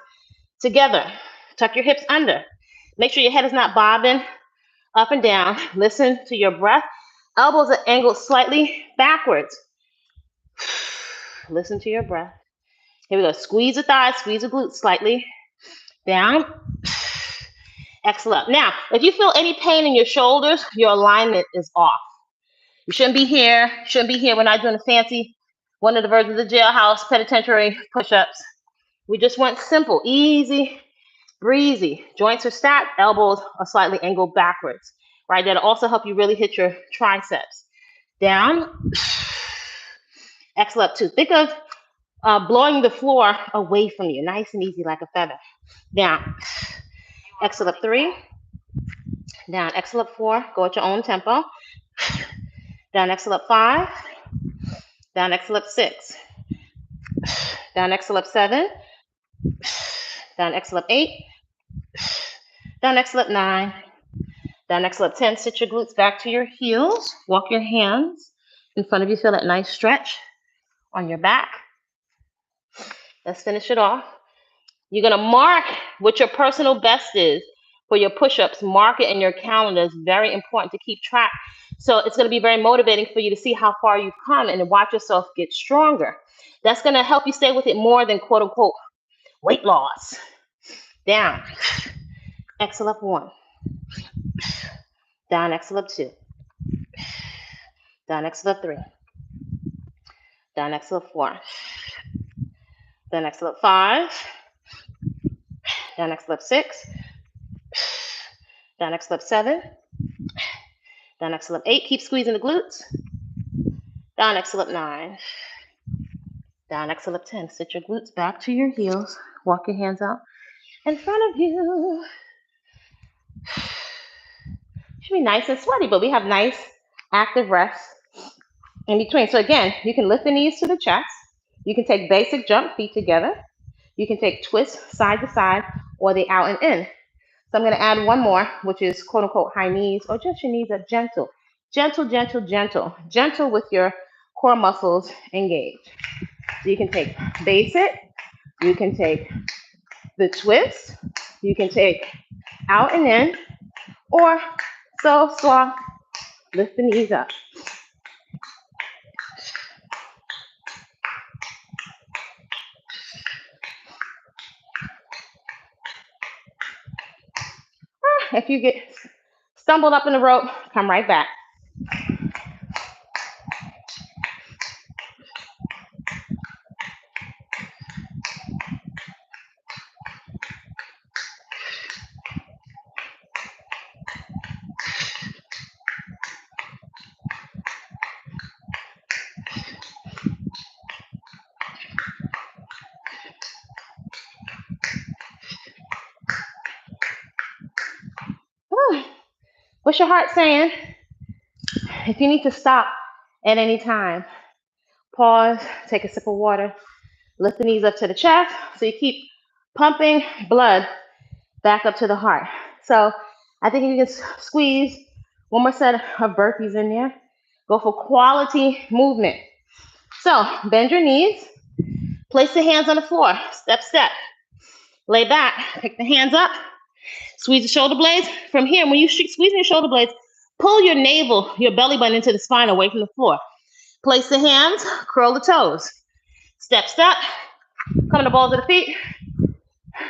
together. Tuck your hips under. Make sure your head is not bobbing up and down. Listen to your breath. Elbows are angled slightly backwards. Listen to your breath. Here we go. Squeeze the thighs, squeeze the glutes slightly. Down. Exhale up. Now, if you feel any pain in your shoulders, your alignment is off. You shouldn't be here. Shouldn't be here. We're not doing a fancy, one of the versions of the jailhouse penitentiary push-ups. We just went simple, easy, breezy. Joints are stacked, elbows are slightly angled backwards, right? That'll also help you really hit your triceps. Down. Exhale up 2. Think of blowing the floor away from you, nice and easy like a feather. Down. Exhale up 3. Down. Exhale up 4. Go at your own tempo. Down. Exhale up 5. Down. Exhale up 6. Down. Exhale up 7. Down. Exhale up 8. Down. Exhale up 9. Down. Exhale up 10. Sit your glutes back to your heels. Walk your hands in front of you. Feel that nice stretch on your back. Let's finish it off. You're going to mark what your personal best is for your push-ups. Mark it in your calendar. It's very important to keep track. So it's going to be very motivating for you to see how far you've come and to watch yourself get stronger. That's going to help you stay with it more than quote unquote weight loss. Down. Exhale up 1. Down, exhale up 2. Down, exhale up 3. Down, exhale up 4. Down, exhale up 5. Down, exhale up 6. Down, exhale up 7. Down, exhale up 8. Keep squeezing the glutes. Down, exhale up 9. Down, exhale up 10. Sit your glutes back to your heels. Walk your hands out in front of you. Should be nice and sweaty, but we have nice active rests in between. So again, you can lift the knees to the chest. You can take basic jump, feet together. You can take twists side to side or the out and in. So I'm going to add one more, which is quote unquote high knees, or just your knees up gentle. Gentle, gentle, gentle. Gentle with your core muscles engaged. So you can take basic, you can take the twist, you can take out and in, or so soft, lift the knees up. If you get stumbled up in the rope, come right back. What's your heart saying? If you need to stop at any time, pause, take a sip of water, lift the knees up to the chest so you keep pumping blood back up to the heart. So I think if you can squeeze one more set of burpees in there, go for quality movement. So bend your knees, place the hands on the floor, step, step. Lay back, pick the hands up, squeeze the shoulder blades. From here, when you squeeze your shoulder blades, pull your navel, your belly button into the spine away from the floor. Place the hands, curl the toes. Step, step, come to the balls of the feet,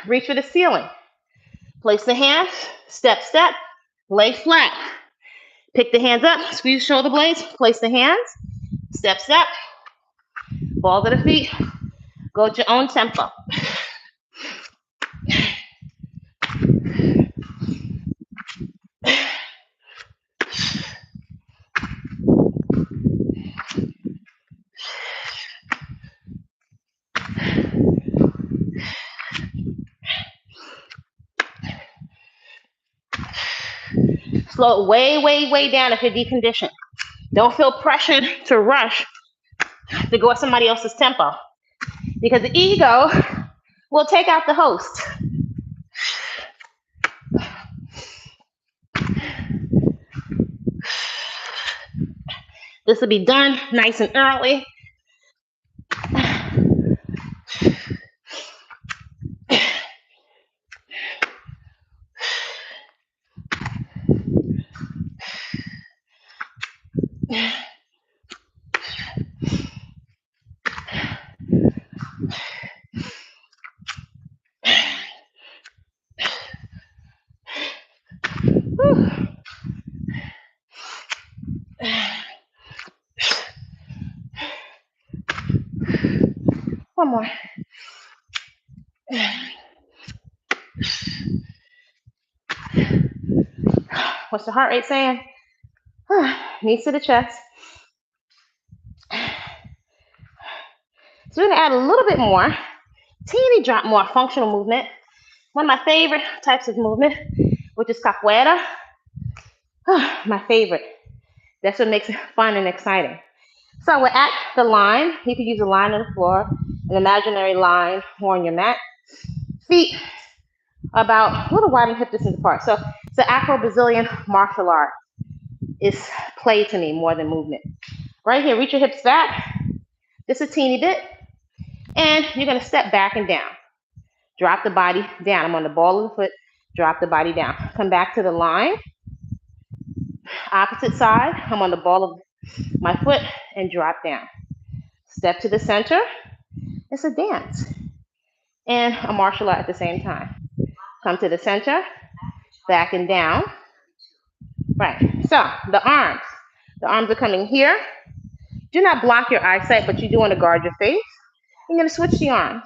reach for the ceiling. Place the hands, step, step, lay flat. Pick the hands up, squeeze the shoulder blades, place the hands, step, step, balls of the feet, go at your own tempo. Slow it way, way, way down if you're deconditioned. Don't feel pressured to rush to go at somebody else's tempo, because the ego will take out the host. This will be done nice and early. One more. What's the heart rate saying? Knees to the chest. So we're gonna add a little bit more, teeny drop more functional movement. One of my favorite types of movement, which is capoeira. My favorite. That's what makes it fun and exciting. So we're at the line. You can use a line on the floor, an imaginary line, or on your mat. Feet about a little wider hip distance apart. So it's an Afro-Brazilian martial art. It's play to me more than movement. Right here, reach your hips back, just a teeny bit, and you're gonna step back and down. Drop the body down. I'm on the ball of the foot, drop the body down. Come back to the line. Opposite side, I'm on the ball of my foot and drop down. Step to the center. It's a dance and a martial art at the same time. Come to the center, back and down. Right. So the arms. The arms are coming here. Do not block your eyesight, but you do want to guard your face. You're going to switch the arms.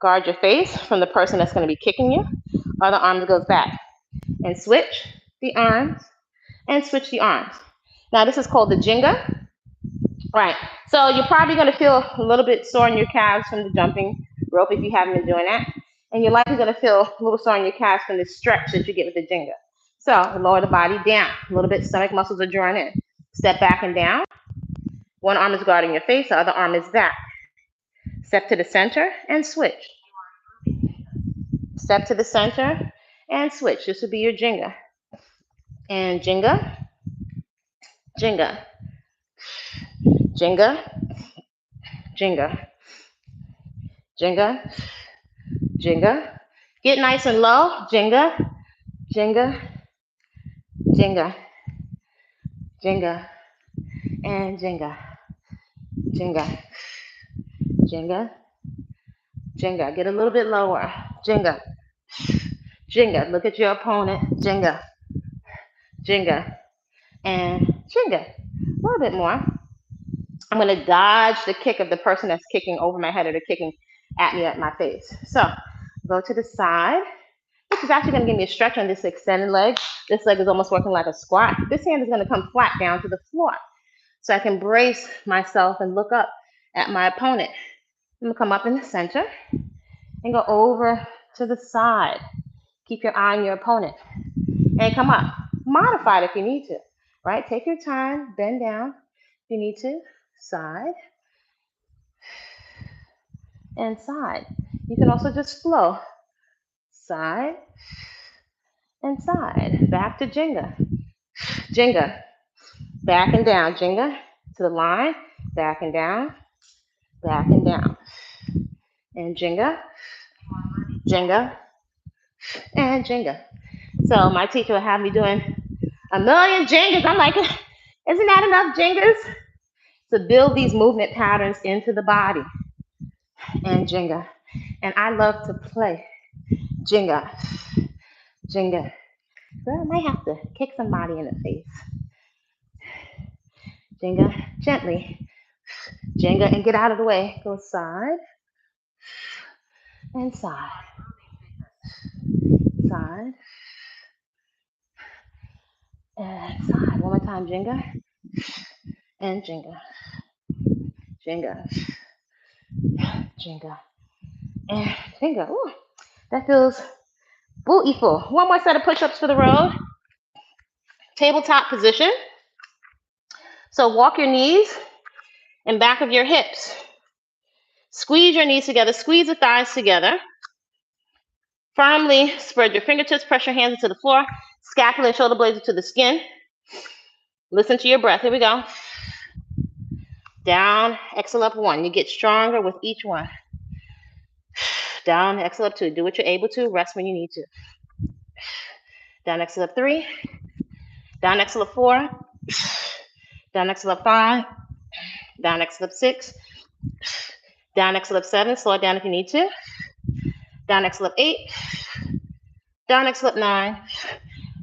Guard your face from the person that's going to be kicking you. Other arm goes back. And switch the arms. And switch the arms. Now this is called the Jenga. Right. So you're probably going to feel a little bit sore in your calves from the jumping rope if you haven't been doing that. And you're likely going to feel a little sore in your calves from the stretch that you get with the Jenga. So lower the body down. A little bit, stomach muscles are drawing in. Step back and down. One arm is guarding your face, the other arm is back. Step to the center and switch. Step to the center and switch. This would be your Jenga. And Jenga, Jenga, Jenga, Jenga, Jenga, Jenga. Get nice and low. Jenga, Jenga, Jenga, Jenga, and Jenga, Jenga, Jenga, Jenga. Get a little bit lower. Jenga, Jenga. Look at your opponent. Jenga, Jenga, and Jenga. A little bit more. I'm going to dodge the kick of the person that's kicking over my head or they're kicking at me at my face. So go to the side, which is actually going to give me a stretch on this extended leg. This leg is almost working like a squat. This hand is going to come flat down to the floor. So I can brace myself and look up at my opponent. I'm going to come up in the center and go over to the side. Keep your eye on your opponent. And come up. Modify it if you need to. Right? Take your time. Bend down if you need to. Side. And side. You can also just flow. Side. And side. Back to Jenga. Jenga. Back and down. Jenga. To the line. Back and down. Back and down. And Jenga. Jenga. And Jenga. So my teacher would have me doing 1,000,000 Jengas. I'm like, isn't that enough Jengas? To build these movement patterns into the body. And Jenga. And I love to play Jenga. Jenga. Girl, I might have to kick somebody in the face. Jenga, gently. Jenga, and get out of the way. Go side. And side. Side. And side. One more time, Jenga. And Jenga. Jenga. Jenga. And Jenga. Ooh, that feels bootyful. One more set of push-ups for the road. Tabletop position. So walk your knees and back of your hips. Squeeze your knees together. Squeeze the thighs together. Firmly spread your fingertips. Press your hands into the floor. Scapula and shoulder blades to the skin. Listen to your breath. Here we go. Down, exhale up 1. You get stronger with each one. Down, exhale up 2. Do what you're able to. Rest when you need to. Down, exhale up 3. Down, exhale up 4. Down, exhale up 5. Down, exhale up 6. Down, exhale up 7. Slow it down if you need to. Down, exhale up 8. Down, exhale up 9.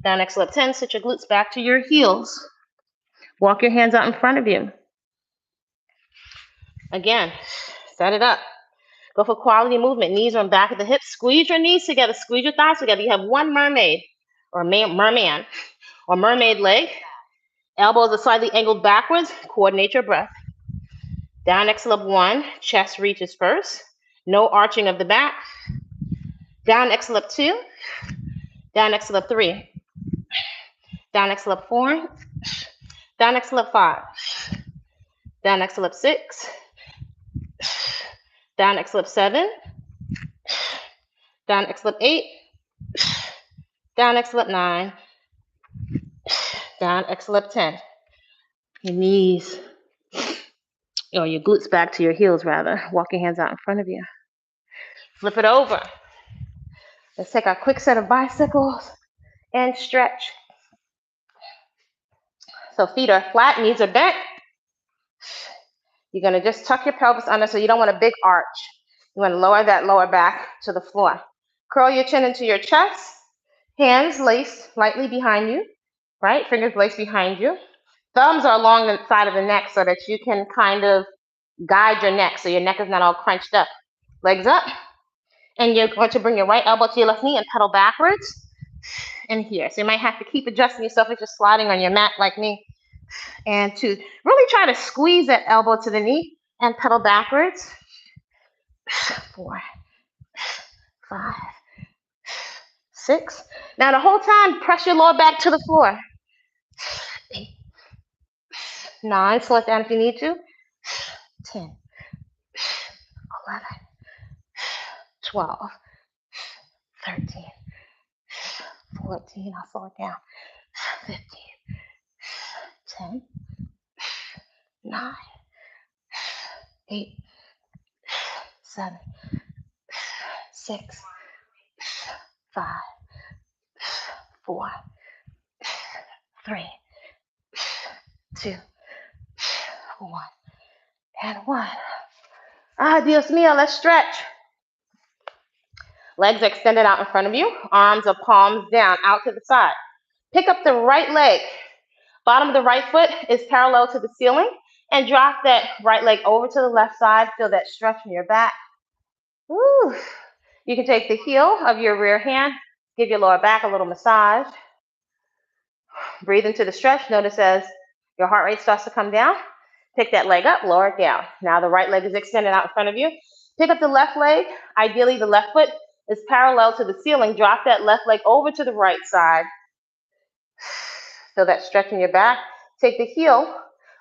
Down, exhale up 10. Sit your glutes back to your heels. Walk your hands out in front of you. Again, set it up. Go for quality movement. Knees on back of the hips. Squeeze your knees together. Squeeze your thighs together. You have one mermaid or merman or mermaid leg. Elbows are slightly angled backwards. Coordinate your breath. Down, exhale up 1. Chest reaches first. No arching of the back. Down, exhale up 2. Down, exhale up 3. Down, exhale up 4. Down, exhale up 5. Down, exhale up 6. Down, exhale up 7. Down, exhale up 8. Down, exhale up 9. Down, exhale up 10. Your knees, or your glutes back to your heels rather. Walk your hands out in front of you. Flip it over. Let's take our quick set of bicycles and stretch. So feet are flat, knees are bent. You're going to just tuck your pelvis under, so you don't want a big arch. You want to lower that lower back to the floor. Curl your chin into your chest. Hands laced lightly behind you. right? Fingers placed behind you. Thumbs are along the side of the neck so that you can kind of guide your neck so your neck is not all crunched up. Legs up. And you're going to bring your right elbow to your left knee and pedal backwards and here. So you might have to keep adjusting yourself if you're sliding on your mat like me. And to really try to squeeze that elbow to the knee and pedal backwards. 4, 5, 6. Now the whole time, press your lower back to the floor. 8, 9. Slow it down if you need to. 10, 11, 12, 13, 14. I'll slow it down. 15, 10, 9, 8, 7, 6, 5, 4, 3, 2, 1, and 1. Dios mío, let's stretch. Legs extended out in front of you, arms or palms down, out to the side. Pick up the right leg. Bottom of the right foot is parallel to the ceiling, and drop that right leg over to the left side. Feel that stretch in your back. Woo. You can take the heel of your rear hand, give your lower back a little massage. Breathe into the stretch. Notice as your heart rate starts to come down, pick that leg up, lower it down. Now the right leg is extended out in front of you. Pick up the left leg. Ideally, the left foot is parallel to the ceiling. Drop that left leg over to the right side. Feel that stretch in your back. Take the heel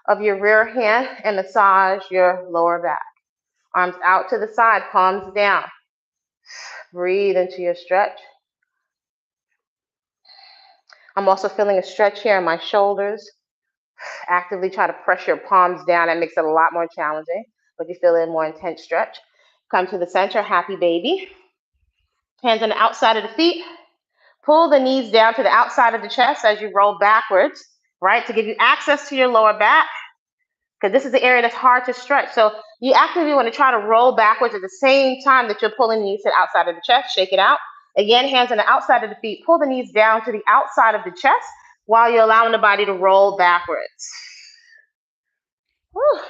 of your rear hand and massage your lower back. Arms out to the side, palms down. Breathe into your stretch. I'm also feeling a stretch here in my shoulders. Actively try to press your palms down. That makes it a lot more challenging, but you feel a more intense stretch. Come to the center, happy baby. Hands on the outside of the feet. Pull the knees down to the outside of the chest as you roll backwards, right, to give you access to your lower back, because this is the area that's hard to stretch. So you actively want to try to roll backwards at the same time that you're pulling the knees to the outside of the chest. Shake it out. Again, hands on the outside of the feet. Pull the knees down to the outside of the chest while you're allowing the body to roll backwards. Whew.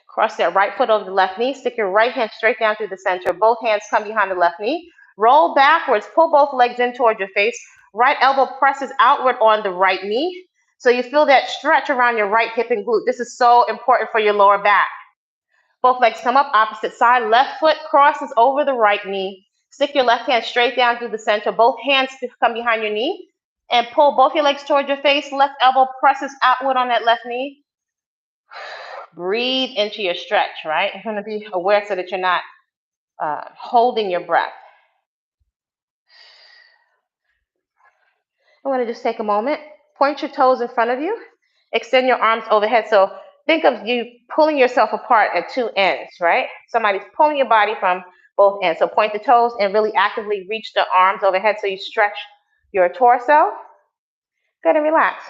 Cross that right foot over the left knee. Stick your right hand straight down through the center. Both hands come behind the left knee. Roll backwards. Pull both legs in toward your face. Right elbow presses outward on the right knee. So you feel that stretch around your right hip and glute. This is so important for your lower back. Both legs come up, opposite side. Left foot crosses over the right knee. Stick your left hand straight down through the center. Both hands come behind your knee. And pull both your legs toward your face. Left elbow presses outward on that left knee. Breathe into your stretch, right? You're going to be aware so that you're not holding your breath. I want to just take a moment. Point your toes in front of you. Extend your arms overhead. So think of you pulling yourself apart at two ends, right? Somebody's pulling your body from both ends. So point the toes and really actively reach the arms overhead so you stretch your torso. Good, and relax.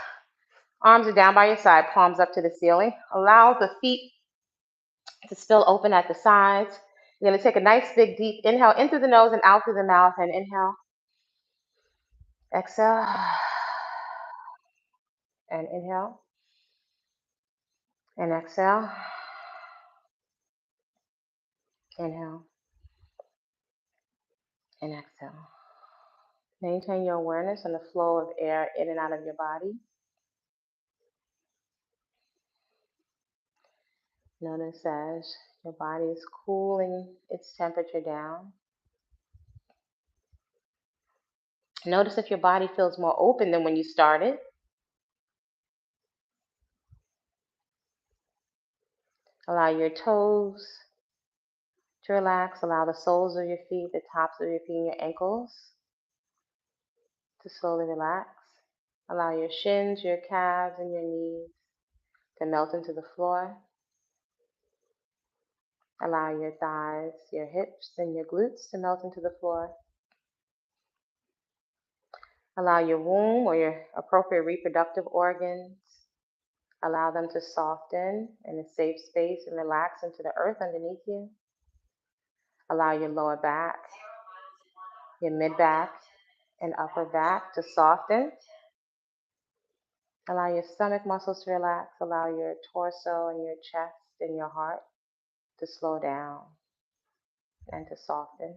Arms are down by your side, palms up to the ceiling. Allow the feet to spill open at the sides. You're going to take a nice big deep inhale in through the nose and out through the mouth, and inhale. Exhale. And inhale. And exhale. Inhale. And exhale. Maintain your awareness on the flow of air in and out of your body. Notice as your body is cooling its temperature down. Notice if your body feels more open than when you started. Allow your toes to relax. Allow the soles of your feet, the tops of your feet, and your ankles to slowly relax. Allow your shins, your calves, and your knees to melt into the floor. Allow your thighs, your hips, and your glutes to melt into the floor. Allow your womb or your appropriate reproductive organs. Allow them to soften in a safe space and relax into the earth underneath you. Allow your lower back, your mid back, and upper back to soften. Allow your stomach muscles to relax. Allow your torso and your chest and your heart to slow down and to soften.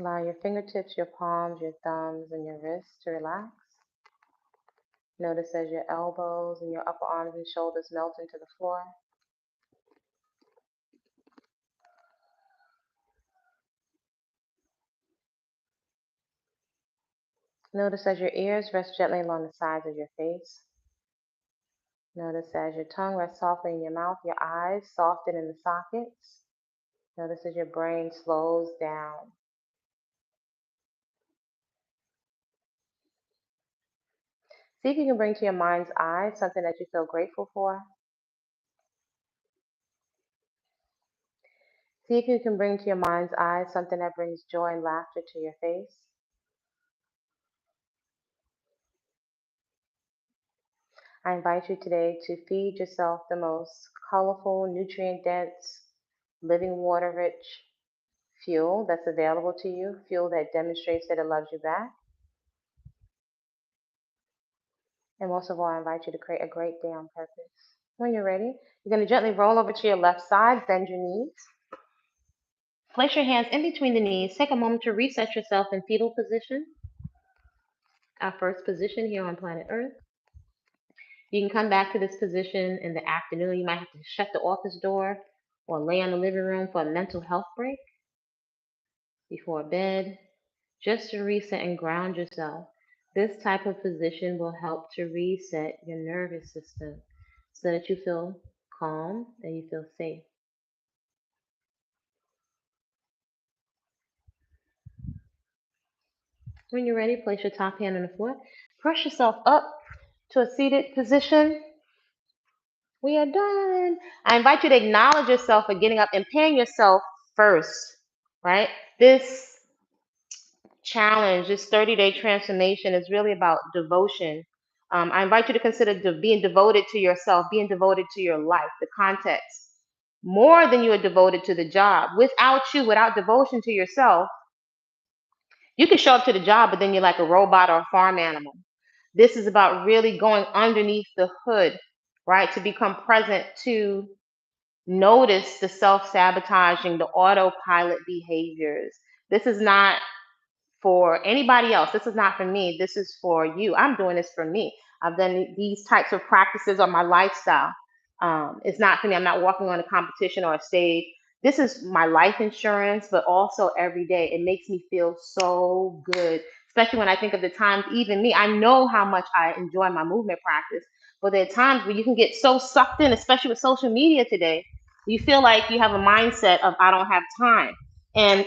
Allow your fingertips, your palms, your thumbs, and your wrists to relax. Notice as your elbows and your upper arms and shoulders melt into the floor. Notice as your ears rest gently along the sides of your face. Notice as your tongue rests softly in your mouth, your eyes soften in the sockets. Notice as your brain slows down. See if you can bring to your mind's eye something that you feel grateful for. See if you can bring to your mind's eye something that brings joy and laughter to your face. I invite you today to feed yourself the most colorful, nutrient-dense, living water-rich fuel that's available to you, fuel that demonstrates that it loves you back. And most of all, I invite you to create a great day on purpose. When you're ready, you're going to gently roll over to your left side, bend your knees. Place your hands in between the knees. Take a moment to reset yourself in fetal position, our first position here on planet Earth. You can come back to this position in the afternoon. You might have to shut the office door or lay in the living room for a mental health break before bed, just to reset and ground yourself. This type of position will help to reset your nervous system so that you feel calm and you feel safe. When you're ready, place your top hand on the floor. Press yourself up to a seated position. We are done. I invite you to acknowledge yourself for getting up and paying yourself first, right? This challenge, this 30-day transformation is really about devotion. I invite you to consider being devoted to yourself, being devoted to your life, the context, more than you are devoted to the job. Without you, without devotion to yourself, you can show up to the job, but then you're like a robot or a farm animal. This is about really going underneath the hood, right? To become present, to notice the self sabotaging, the autopilot behaviors. This is not for anybody else. This is not for me. This is for you. I'm doing this for me. I've done these types of practices on my lifestyle. It's not for me. I'm not walking on a competition or a stage. This is my life insurance, but also every day. It makes me feel so good, especially when I think of the times, even me, I know how much I enjoy my movement practice, but there are times where you can get so sucked in, especially with social media today. You feel like you have a mindset of, I don't have time. And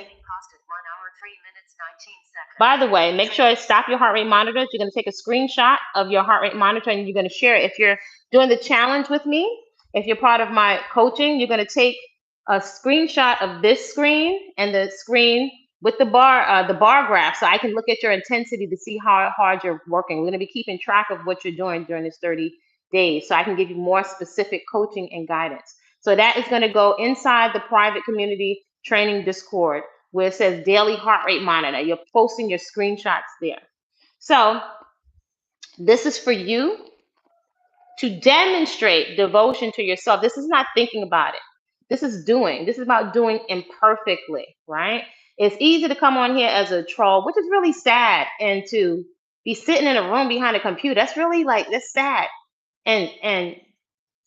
by the way, make sure to stop your heart rate monitors. You're going to take a screenshot of your heart rate monitor and you're going to share it. If you're doing the challenge with me, if you're part of my coaching, you're going to take a screenshot of this screen and the screen with the bar graph, so I can look at your intensity to see how hard you're working. We're going to be keeping track of what you're doing during this 30 days, so I can give you more specific coaching and guidance. So that is going to go inside the private community training Discord, where it says daily heart rate monitor. You're posting your screenshots there. So this is for you to demonstrate devotion to yourself. This is not thinking about it. This is doing. This is about doing imperfectly, right? It's easy to come on here as a troll, which is really sad, and to be sitting in a room behind a computer. That's really like, that's sad. And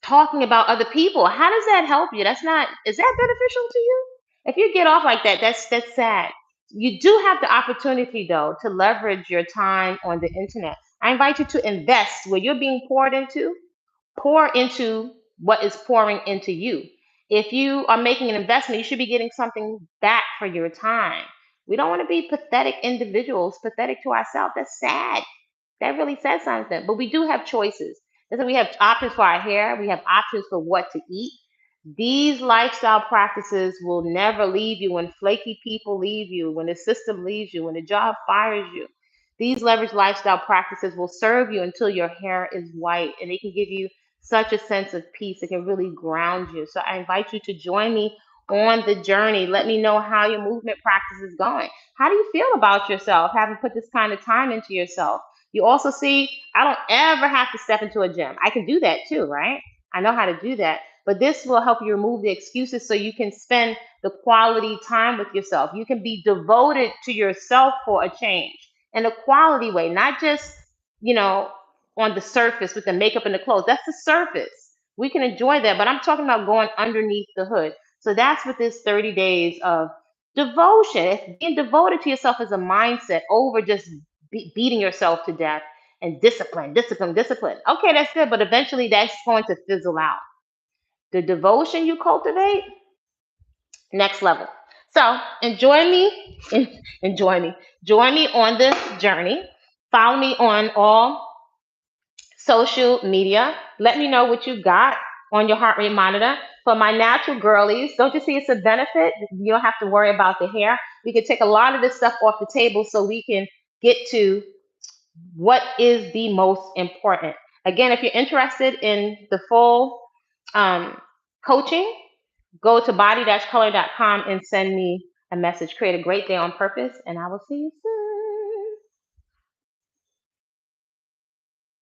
talking about other people. How does that help you? That's not, is that beneficial to you? If you get off like that, that's sad. You do have the opportunity though to leverage your time on the internet. I invite you to invest where you're being poured into, pour into what is pouring into you. If you are making an investment, you should be getting something back for your time. We don't want to be pathetic individuals, pathetic to ourselves. That's sad. That really says something. But we do have choices. And so we have options for our hair. We have options for what to eat. These lifestyle practices will never leave you when flaky people leave you, when the system leaves you, when the job fires you. These leverage lifestyle practices will serve you until your hair is white, and they can give you such a sense of peace. It can really ground you. So I invite you to join me on the journey. Let me know how your movement practice is going. How do you feel about yourself, having put this kind of time into yourself? You also see, I don't ever have to step into a gym. I can do that too, right? I know how to do that. But this will help you remove the excuses so you can spend the quality time with yourself. You can be devoted to yourself for a change in a quality way, not just, you know, on the surface with the makeup and the clothes. That's the surface. We can enjoy that, but I'm talking about going underneath the hood. So that's what this 30 days of devotion, being devoted to yourself as a mindset over just beating yourself to death, and discipline, discipline, discipline. Okay, that's good, but eventually that's going to fizzle out. The devotion you cultivate, next level. So enjoy me, enjoy me, join me on this journey. Follow me on all social media. Let me know what you got on your heart rate monitor. For my natural girlies, don't you see it's a benefit? You don't have to worry about the hair. We can take a lot of this stuff off the table so we can get to what is the most important. Again, if you're interested in the full um, coaching, go to body-color.com and send me a message. Create a great day on purpose, and I will see you soon.